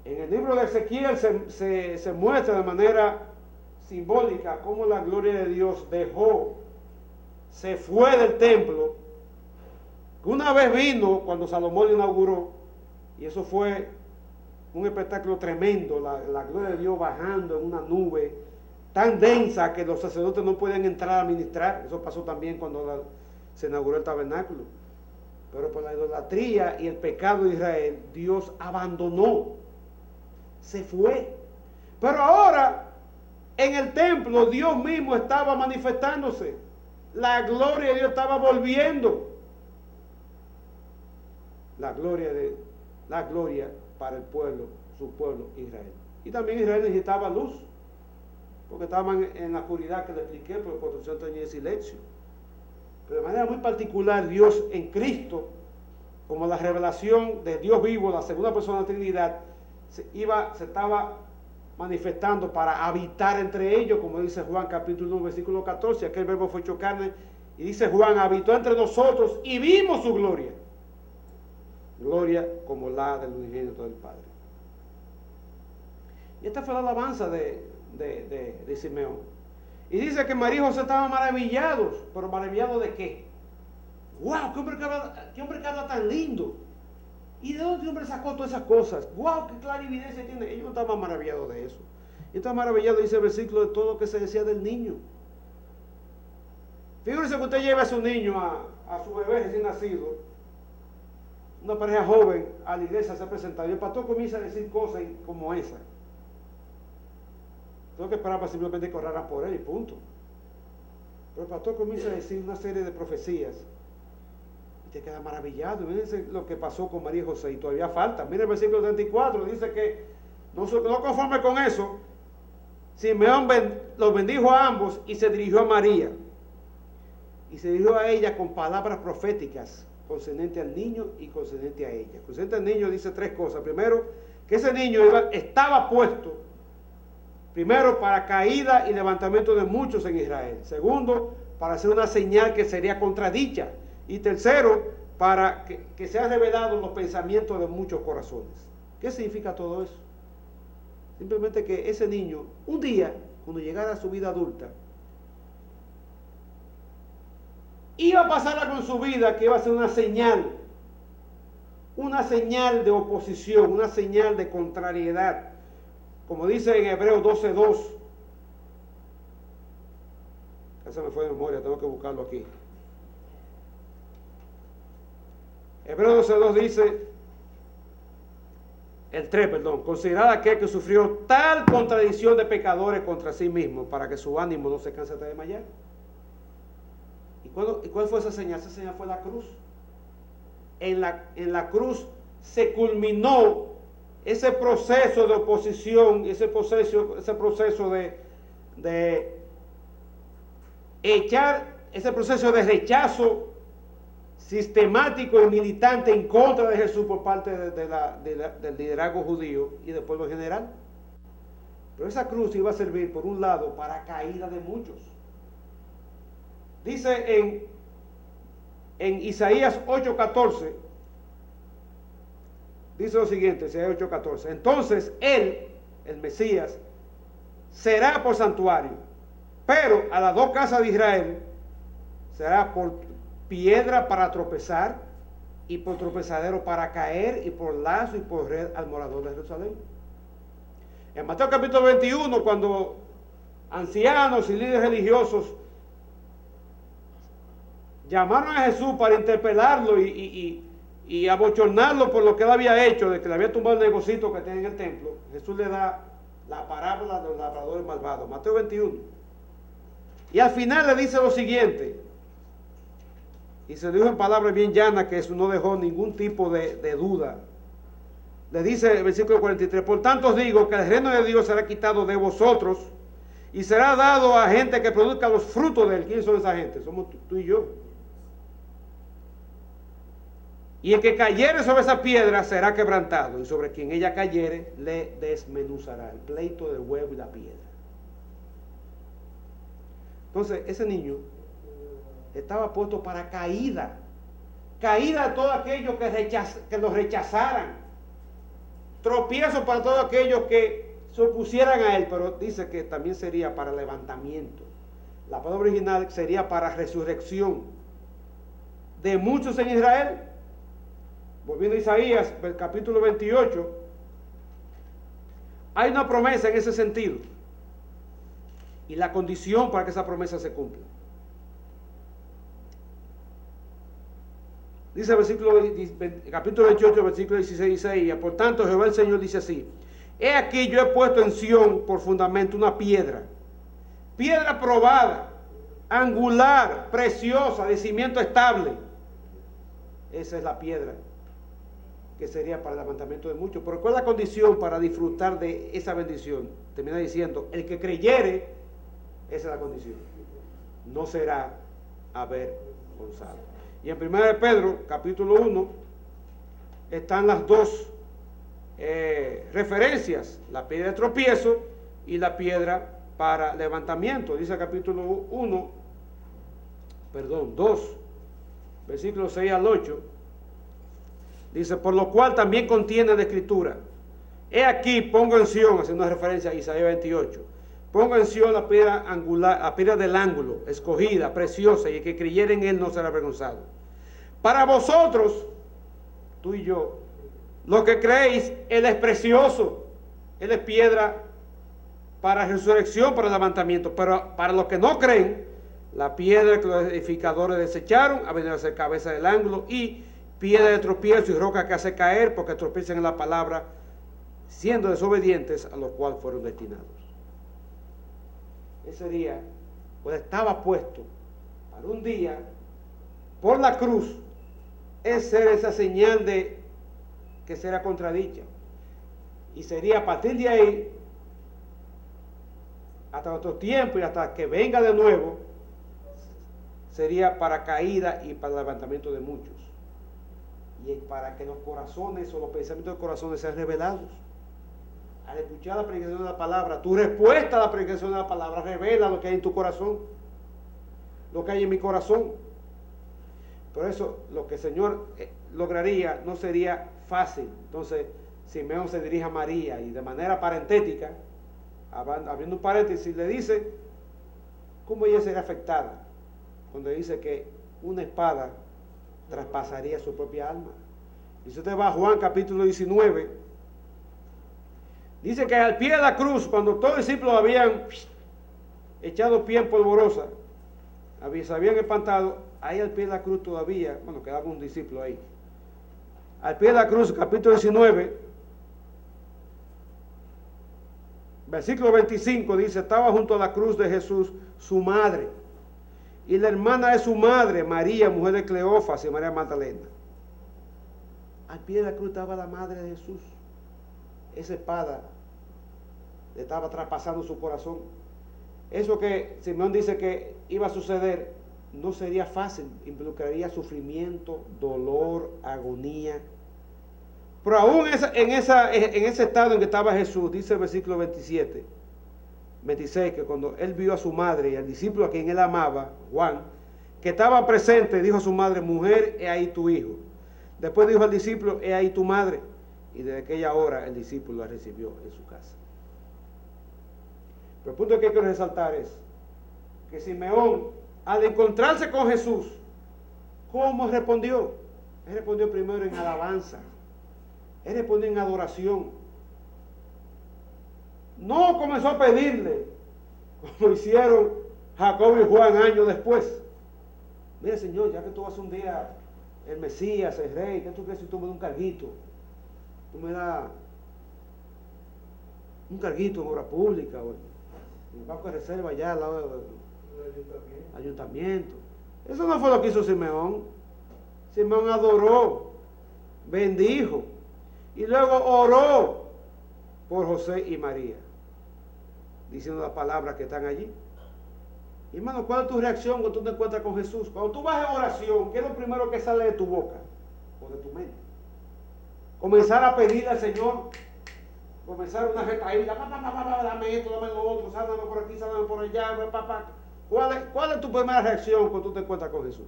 En el libro de Ezequiel se muestra de manera simbólica cómo la gloria de Dios se fue del templo. Una vez vino cuando Salomón lo inauguró, y eso fue un espectáculo tremendo, la gloria de Dios bajando en una nube tan densa que los sacerdotes no podían entrar a ministrar. Eso pasó también cuando se inauguró el tabernáculo. Pero por la idolatría y el pecado de Israel, Dios abandonó, se fue. Pero ahora, en el templo, Dios mismo estaba manifestándose. La gloria de Dios estaba volviendo. La gloria para el pueblo, su pueblo Israel. Y también Israel necesitaba luz, porque estaban en la oscuridad que le expliqué, por protección tenía silencio. Pero de manera muy particular, Dios en Cristo, como la revelación de Dios vivo, la segunda persona de la Trinidad, se estaba manifestando para habitar entre ellos, como dice Juan capítulo 1, versículo 14, aquel verbo fue hecho carne, y dice Juan, habitó entre nosotros y vimos su gloria. Gloria como la del unigénito del Padre. Y esta fue la alabanza de Simeón. Y dice que María y José estaban maravillados. ¿Pero maravillados de qué? ¡Wow! ¡Qué hombre que habla tan lindo! ¿Y de dónde el hombre sacó todas esas cosas? ¡Wow! ¡Qué clarividencia tiene! Ellos no estaban maravillados de eso. Ellos estaban maravillados, dice el versículo, de todo lo que se decía del niño. Fíjese que usted lleva a su niño, a su bebé recién nacido, una pareja joven, a la iglesia se presenta y el pastor comienza a decir cosas como esa. Tengo que esperar para simplemente que oraran por él y punto. Pero el pastor comienza a decir una serie de profecías y te queda maravillado. Miren lo que pasó con María y José, y todavía falta. Miren el versículo 34, dice que no conforme con eso, Simeón los bendijo a ambos y se dirigió a María. Y se dirigió a ella con palabras proféticas concerniente al niño y concerniente a ella. Concerniente al niño dice tres cosas. Primero, que ese niño estaba puesto, primero, para caída y levantamiento de muchos en Israel. Segundo, para hacer una señal que sería contradicha. Y tercero, para que sean revelados los pensamientos de muchos corazones. ¿Qué significa todo eso? Simplemente que ese niño, un día, cuando llegara a su vida adulta, iba a pasar con su vida, que iba a ser una señal de oposición, una señal de contrariedad. Como dice en Hebreos 12:2, esa me fue de memoria, tengo que buscarlo aquí. Hebreos 12:2 dice, el 3, perdón, considerad aquel que sufrió tal contradicción de pecadores contra sí mismo, para que su ánimo no se canse de desmayar. ¿Y cuál fue esa señal? Esa señal fue la cruz. En la cruz se culminó ese proceso de oposición, ese proceso de rechazo sistemático y militante en contra de Jesús por parte del liderazgo judío y del pueblo en general. Pero esa cruz iba a servir, por un lado, para caída de muchos. Dice en En Isaías 8:14 dice lo siguiente, Isaías 8:14. Entonces él, el Mesías, será por santuario, pero a las dos casas de Israel será por piedra para tropezar y por tropezadero para caer y por lazo y por red al morador de Jerusalén. En Mateo capítulo 21, cuando ancianos y líderes religiosos llamaron a Jesús para interpelarlo y abochornarlo por lo que él había hecho, de que le había tumbado el negocito que tenía en el templo, Jesús le da la parábola de los labradores malvados, Mateo 21. Y al final le dice lo siguiente, y se dijo en palabras bien llanas, que eso no dejó ningún tipo de duda. Le dice el versículo 43, por tanto os digo que el reino de Dios será quitado de vosotros y será dado a gente que produzca los frutos de él. ¿Quiénes son esa gente? Somos tú y yo. Y el que cayere sobre esa piedra será quebrantado, y sobre quien ella cayere le desmenuzará. El pleito del huevo y la piedra. Entonces, ese niño estaba puesto para caída. Caída de todos aquellos que los rechazaran. Tropiezo para todos aquellos que se opusieran a él, pero dice que también sería para levantamiento. La palabra original sería para resurrección de muchos en Israel. Volviendo a Isaías, capítulo 28, hay una promesa en ese sentido. Y la condición para que esa promesa se cumpla. Dice el capítulo 28, versículo 16 y 16, por tanto Jehová el Señor dice así, he aquí yo he puesto en Sión por fundamento una piedra, piedra probada, angular, preciosa, de cimiento estable. Esa es la piedra que sería para el levantamiento de muchos. Pero ¿cuál es la condición para disfrutar de esa bendición? Termina diciendo, el que creyere, esa es la condición, no será avergonzado. Y en 1 de Pedro, capítulo 1, están las dos referencias, la piedra de tropiezo y la piedra para levantamiento. Dice el capítulo 2, versículos 6 al 8, dice, por lo cual también contiene la escritura, he aquí pongo en Sión, haciendo una referencia a Isaías 28, pongo en Sión la piedra angular, la piedra del ángulo, escogida, preciosa, y el que creyere en él no será avergonzado. Para vosotros, tú y yo, los que creéis, él es precioso, él es piedra para resurrección, para levantamiento, pero para los que no creen, la piedra que los edificadores desecharon ha venido a ser cabeza del ángulo y piedra de tropiezo y roca que hace caer porque tropiezan en la palabra, siendo desobedientes a los cuales fueron destinados. Ese día, pues estaba puesto para un día por la cruz, es ser esa señal de que será contradicha. Y sería a partir de ahí, hasta nuestro tiempo y hasta que venga de nuevo, sería para caída y para levantamiento de muchos. Y para que los corazones o los pensamientos de los corazones sean revelados. Al escuchar la predicación de la palabra, tu respuesta a la predicación de la palabra revela lo que hay en tu corazón, lo que hay en mi corazón. Por eso lo que el Señor lograría no sería fácil. Entonces Simeón se dirige a María y de manera parentética, abriendo un paréntesis, le dice cómo ella sería afectada cuando dice que una espada traspasaría su propia alma. Y si usted va a Juan capítulo 19, dice que al pie de la cruz, cuando todos los discípulos habían echado pie en polvorosa, se habían espantado, ahí al pie de la cruz todavía, bueno, quedaba un discípulo ahí. Al pie de la cruz, capítulo 19, versículo 25, dice, estaba junto a la cruz de Jesús su madre, y la hermana de su madre, María, mujer de Cleofas y María Magdalena. Al pie de la cruz estaba la madre de Jesús. Esa espada le estaba traspasando su corazón. Eso que Simeón dice que iba a suceder no sería fácil, involucraría sufrimiento, dolor, agonía. Pero aún en ese estado en que estaba Jesús, dice el versículo 26, que cuando él vio a su madre y al discípulo a quien él amaba, Juan, que estaba presente, dijo a su madre, mujer, he ahí tu hijo. Después dijo al discípulo, he ahí tu madre. Y desde aquella hora el discípulo la recibió en su casa. Pero el punto que quiero resaltar es que Simeón, al encontrarse con Jesús, ¿cómo respondió? Él respondió primero en alabanza. Él respondió en adoración. No comenzó a pedirle, como hicieron Jacob y Juan años después. Mira, Señor, ya que tú vas un día el Mesías, el Rey, ¿qué tú crees si tú me das un carguito? Tú me das un carguito en obra pública, o en el banco de reserva allá al lado del ayuntamiento. Eso no fue lo que hizo Simeón. Simeón adoró, bendijo y luego oró por José y María, diciendo las palabras que están allí. Y hermano, ¿cuál es tu reacción cuando tú te encuentras con Jesús? Cuando tú vas en oración, ¿qué es lo primero que sale de tu boca o de tu mente? Comenzar a pedirle al Señor, comenzar una retaída, dame esto, dame lo otro, sálvame por aquí, sálvame por allá, papá. ¿Cuál es tu primera reacción cuando tú te encuentras con Jesús?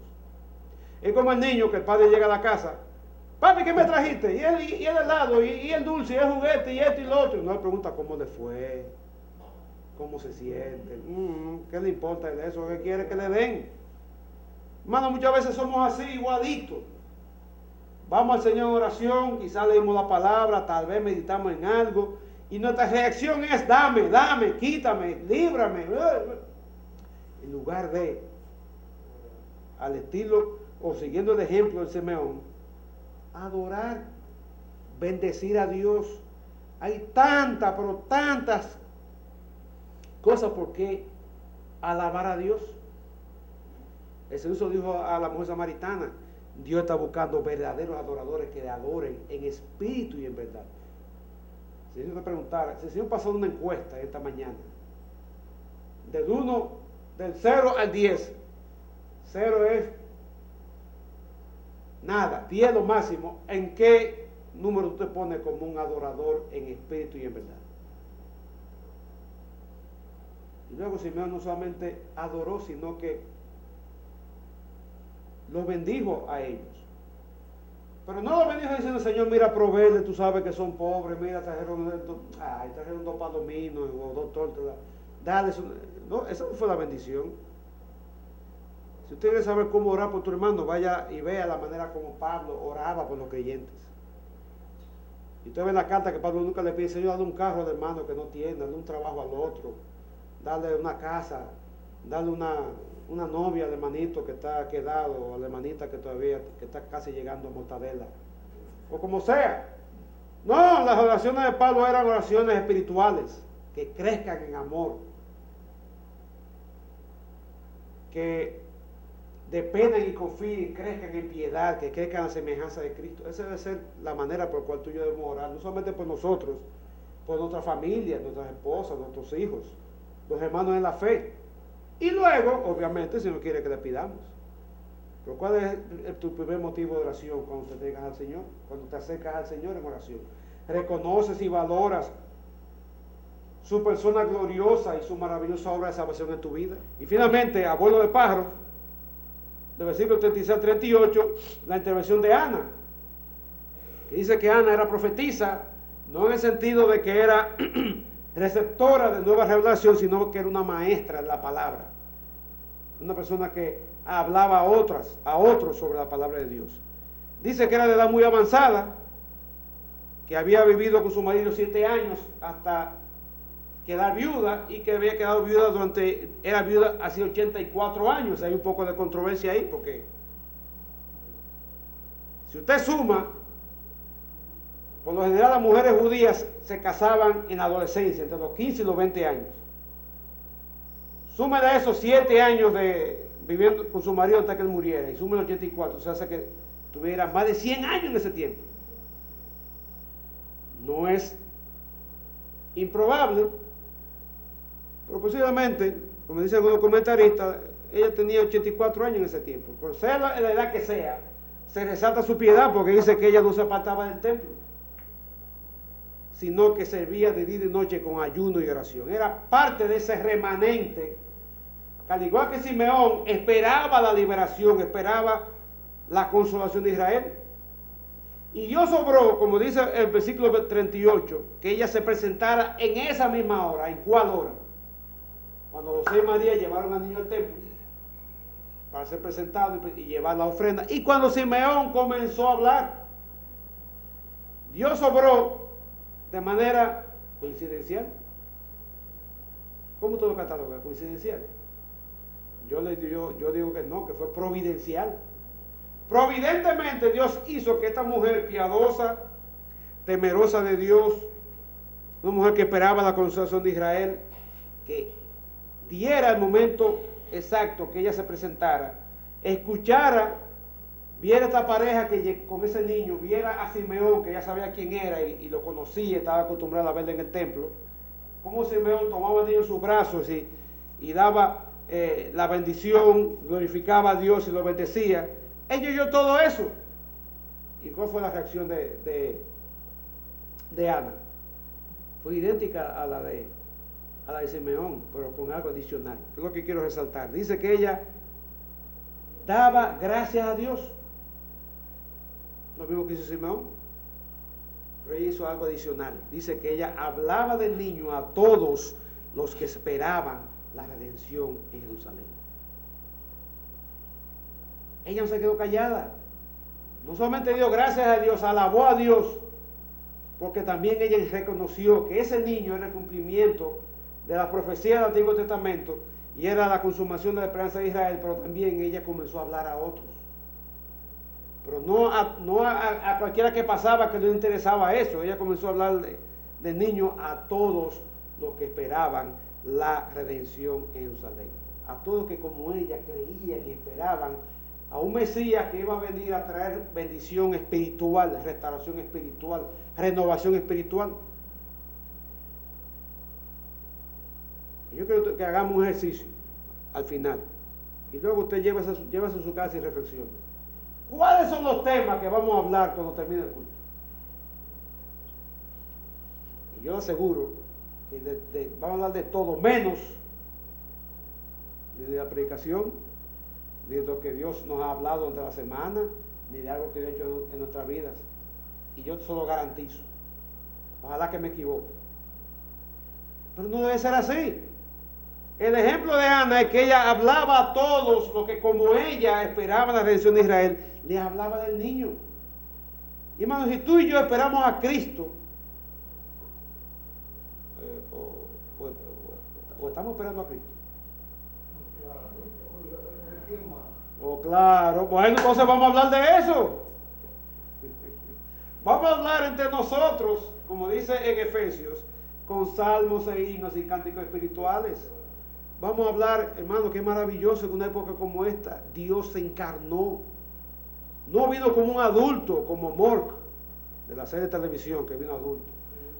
Es como el niño que el padre llega a la casa, papi, ¿qué me trajiste? Y el helado, y el dulce, y el juguete, y esto y lo otro. Y no le pregunta cómo le fue, cómo se siente, qué le importa de eso, qué quiere que le den. Hermano, muchas veces somos así, igualitos. Vamos al Señor en oración, quizás leímos la palabra, tal vez meditamos en algo, y nuestra reacción es, dame, quítame, líbrame. En lugar de, al estilo, o siguiendo el ejemplo del Simeón, adorar, bendecir a Dios. Hay tantas, pero tantas cosas por qué alabar a Dios. El Señor dijo a la mujer samaritana, Dios está buscando verdaderos adoradores que le adoren en espíritu y en verdad. Si el Señor te preguntara, si el Señor pasó una encuesta esta mañana, del 0 al 10, 0 es nada, 10 lo máximo, ¿en qué número tú te pones como un adorador en espíritu y en verdad? Y luego Simeón no solamente adoró, sino que los bendijo a ellos. Pero no los bendijo diciendo, Señor, mira, proveerle, tú sabes que son pobres, mira, trajeron 2 palominos o 2 tortas, dale eso. No, esa no fue la bendición. Si usted quiere saber cómo orar por tu hermano, vaya y vea la manera como Pablo oraba por los creyentes. Y usted ve la carta que Pablo nunca le pide, Señor, dale un carro al hermano que no tiene, dale un trabajo al otro, dale una casa, dale una novia al hermanito que está quedado, o a la hermanita que todavía que está casi llegando a Mortadela, o como sea. No, las oraciones de Pablo eran oraciones espirituales, que crezcan en amor, que dependan y confíen, crezcan en piedad, que crezcan a semejanza de Cristo. Esa debe ser la manera por la cual tú y yo debemos orar, no solamente por nosotros, por nuestra familia, nuestras esposas, nuestros hijos, los hermanos en la fe. Y luego, obviamente, si no quiere que le pidamos. Pero ¿cuál es tu primer motivo de oración cuando te acercas al Señor? Cuando te acercas al Señor en oración. Reconoces y valoras su persona gloriosa y su maravillosa obra de salvación en tu vida. Y finalmente, abuelo de pájaro, del versículo 36 al 38, la intervención de Ana, que dice que Ana era profetisa, no en el sentido de que era receptora de nueva revelación, sino que era una maestra de la palabra, una persona que hablaba a otros sobre la palabra de Dios. Dice que era de edad muy avanzada, que había vivido con su marido 7 años hasta quedar viuda, y que había quedado viuda era viuda hace 84 años. Hay un poco de controversia ahí, porque si usted suma, por lo general las mujeres judías se casaban en la adolescencia, entre los 15 y los 20 años. Súmele a esos 7 años de viviendo con su marido hasta que él muriera, y súmele 84, o sea, hace que tuviera más de 100 años en ese tiempo. No es improbable, pero posiblemente, como dicen algunos comentaristas, ella tenía 84 años en ese tiempo. Por sea la edad que sea, se resalta su piedad, porque dice que ella no se apartaba del templo, sino que servía de día y de noche con ayuno y oración. Era parte de ese remanente que al igual que Simeón, esperaba la liberación, esperaba la consolación de Israel. Y Dios obró, como dice el versículo 38, que ella se presentara en esa misma hora. ¿En cuál hora? Cuando José y María llevaron al niño al templo para ser presentado y llevar la ofrenda. Y cuando Simeón comenzó a hablar, Dios obró de manera coincidencial. ¿Cómo todo cataloga? ¿Coincidencial? Yo digo que no, que fue providencial. Providentemente Dios hizo que esta mujer piadosa, temerosa de Dios, una mujer que esperaba la consolación de Israel, que diera el momento exacto que ella se presentara, escuchara, viera esta pareja que con ese niño, viera a Simeón, que ya sabía quién era y lo conocía, estaba acostumbrado a verlo en el templo, cómo Simeón tomaba al niño en sus brazos y daba la bendición, glorificaba a Dios y lo bendecía. Ella oyó todo eso. ¿Y cuál fue la reacción de Ana? Fue idéntica a la de Simeón, pero con algo adicional. Es lo que quiero resaltar. Dice que ella daba gracias a Dios. Lo mismo que hizo Simeón, pero ella hizo algo adicional. Dice que ella hablaba del niño a todos los que esperaban la redención en Jerusalén. Ella no se quedó callada. No solamente dio gracias a Dios, alabó a Dios, porque también ella reconoció que ese niño era el cumplimiento de la profecía del Antiguo Testamento y era la consumación de la esperanza de Israel, pero también ella comenzó a hablar a otros. Pero no a cualquiera que pasaba que no le interesaba eso. Ella comenzó a hablar del niño a todos los que esperaban la redención en Jerusalén. A todos que como ella creían y esperaban a un Mesías que iba a venir a traer bendición espiritual, restauración espiritual, renovación espiritual. Yo quiero que hagamos un ejercicio al final y luego usted llévese a su casa y reflexione. ¿Cuáles son los temas que vamos a hablar cuando termine el culto? Y yo le aseguro que vamos a hablar de todo, menos de la predicación, ni de lo que Dios nos ha hablado durante la semana, ni de algo que Dios ha hecho en nuestras vidas. Y yo se lo garantizo. Ojalá que me equivoque. Pero no debe ser así. El ejemplo de Ana es que ella hablaba a todos los que como ella esperaban la redención de Israel, le hablaba del niño. Y hermanos, si tú y yo esperamos a Cristo, o estamos esperando a Cristo. Oh, claro, bueno, entonces vamos a hablar de eso. Vamos a hablar entre nosotros, como dice en Efesios, con salmos e himnos y cánticos espirituales. Vamos a hablar, hermano, qué maravilloso en una época como esta. Dios se encarnó. No vino como un adulto, como Mork, de la serie de televisión, que vino adulto.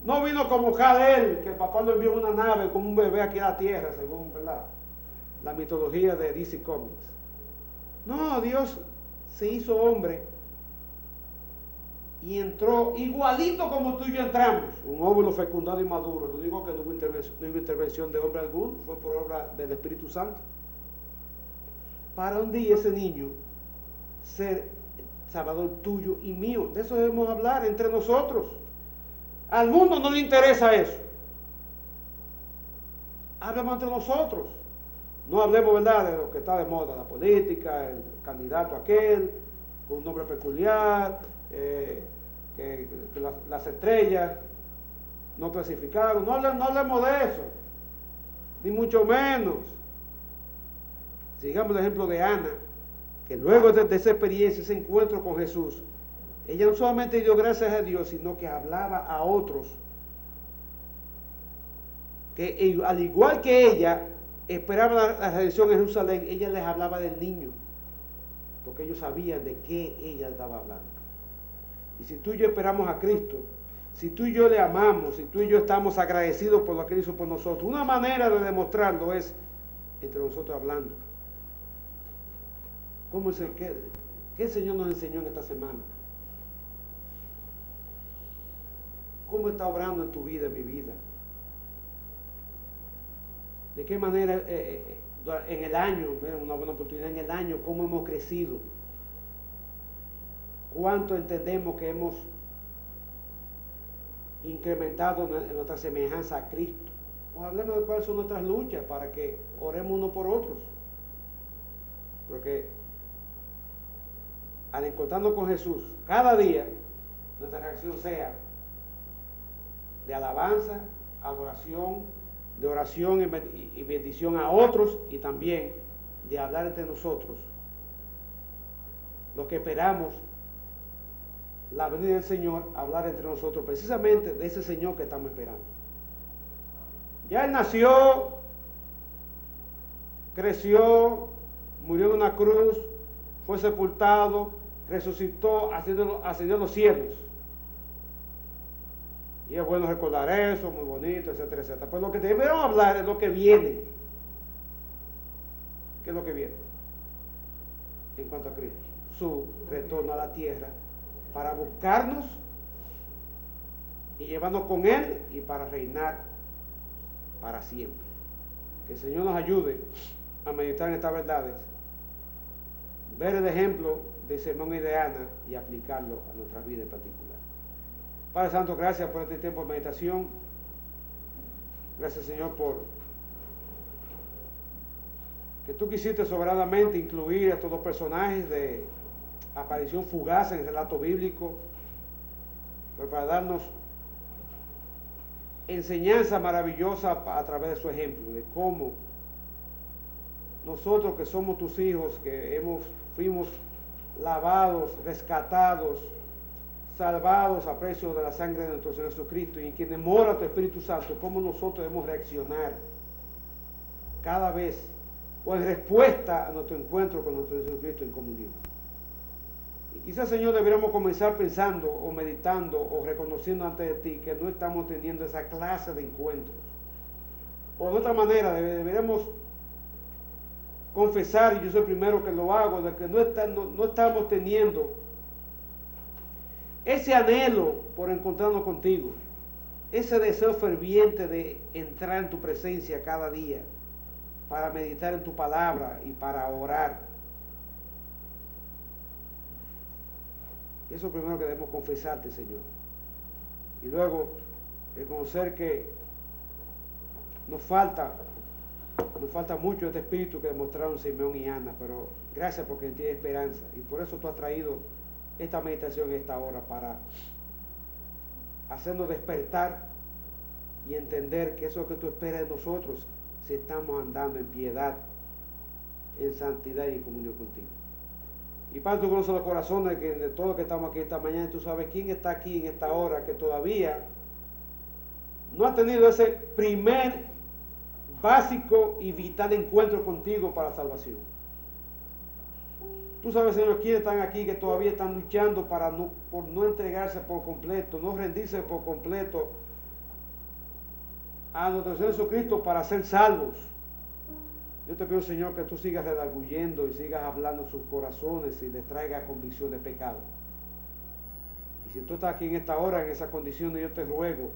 No vino como Kal-El, que el papá lo envió en una nave como un bebé aquí a la tierra, según, ¿verdad?, la mitología de DC Comics. No, Dios se hizo hombre y entró igualito como tú y yo entramos, un óvulo fecundado y maduro. No digo que no hubo intervención de hombre alguno, fue por obra del Espíritu Santo. Para un día ese niño ser salvador tuyo y mío. De eso debemos hablar entre nosotros. Al mundo no le interesa eso. Hablemos entre nosotros. No hablemos, ¿verdad?, de lo que está de moda, la política, el candidato aquel, con un nombre peculiar, que las estrellas no clasificaron. No hablemos de eso, ni mucho menos. Sigamos el ejemplo de Ana, que luego de esa experiencia, ese encuentro con Jesús, ella no solamente dio gracias a Dios, sino que hablaba a otros, que al igual que ella esperaba la redención en Jerusalén, ella les hablaba del niño, porque ellos sabían de qué ella estaba hablando. Y si tú y yo esperamos a Cristo, si tú y yo le amamos, si tú y yo estamos agradecidos por lo que Él hizo por nosotros, una manera de demostrarlo es entre nosotros hablando. ¿Qué el Señor nos enseñó en esta semana? ¿Cómo está obrando en tu vida, en mi vida? de qué manera en el año, una buena oportunidad en el año, cómo hemos crecido, cuánto entendemos que hemos incrementado nuestra semejanza a Cristo. Hablemos de cuáles son nuestras luchas para que oremos unos por otros. Porque al encontrarnos con Jesús, cada día nuestra reacción sea de alabanza, adoración, de oración y bendición a otros, y también de hablar entre nosotros, los que esperamos la venida del Señor, hablar entre nosotros precisamente de ese Señor que estamos esperando. Ya Él nació, creció, murió en una cruz, fue sepultado, resucitó, ascendió a los cielos. Y es bueno recordar eso, muy bonito, etcétera, etcétera. Pues lo que debemos hablar es lo que viene. ¿Qué es lo que viene? En cuanto a Cristo, su retorno a la tierra para buscarnos y llevarnos con Él y para reinar para siempre. Que el Señor nos ayude a meditar en estas verdades, ver el ejemplo de Simón y de Ana y aplicarlo a nuestra vida en particular. Padre Santo, gracias por este tiempo de meditación. Gracias, Señor, por que tú quisiste soberanamente incluir a estos dos personajes de aparición fugaz en el relato bíblico, pero para darnos enseñanza maravillosa a través de su ejemplo, de cómo nosotros que somos tus hijos, que fuimos lavados, rescatados, salvados a precio de la sangre de nuestro Señor Jesucristo, y en quienes mora tu Espíritu Santo, cómo nosotros debemos reaccionar cada vez o en respuesta a nuestro encuentro con nuestro Señor Jesucristo en comunión. Y quizás, Señor, deberíamos comenzar pensando o meditando o reconociendo ante de ti que no estamos teniendo esa clase de encuentros. O de otra manera, deberíamos confesar, y yo soy el primero que lo hago, de que no estamos teniendo ese anhelo por encontrarnos contigo, ese deseo ferviente de entrar en tu presencia cada día, para meditar en tu palabra y para orar. Eso es lo primero que debemos confesarte, Señor. Y luego reconocer que nos falta mucho este espíritu que demostraron Simeón y Ana, pero gracias porque en ti hay esperanza. Y por eso tú has traído esta meditación en esta hora, para hacernos despertar y entender que eso es lo que tú esperas de nosotros si estamos andando en piedad, en santidad y en comunión contigo. Y Padre, tú conoces los corazones de todos los que estamos aquí esta mañana, y tú sabes quién está aquí en esta hora que todavía no ha tenido ese primer básico y vital encuentro contigo para la salvación. Tú sabes, Señor, quiénes están aquí que todavía están luchando por no entregarse por completo, no rendirse por completo a nuestro Señor Jesucristo para ser salvos. Yo te pido, Señor, que tú sigas redarguyendo y sigas hablando en sus corazones y les traigas convicción de pecado. Y si tú estás aquí en esta hora, en esa condición, yo te ruego,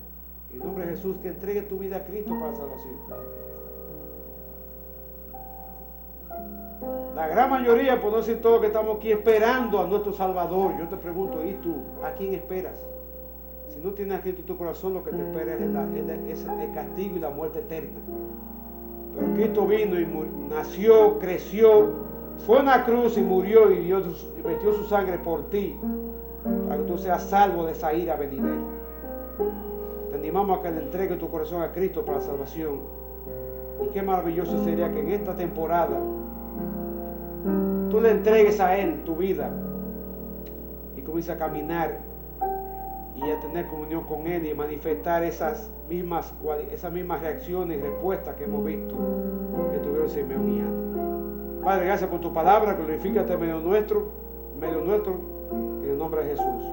en nombre de Jesús, que entregues tu vida a Cristo para la salvación. La gran mayoría, por no decir todo, que estamos aquí esperando a nuestro Salvador. Yo te pregunto, ¿y tú? ¿A quién esperas? Si no tienes a Cristo en tu corazón, lo que te espera es el castigo y la muerte eterna. Pero Cristo vino y nació, creció, fue a una cruz y murió y metió su sangre por ti, para que tú seas salvo de esa ira venidera. Te animamos a que le entregues tu corazón a Cristo para la salvación. Y qué maravilloso sería que en esta temporada tú le entregues a Él tu vida y comiences a caminar y a tener comunión con Él y manifestar esas mismas reacciones y respuestas que hemos visto que tuvieron Simeón y Ana. Padre, gracias por tu palabra, glorifícate en medio nuestro, en el nombre de Jesús.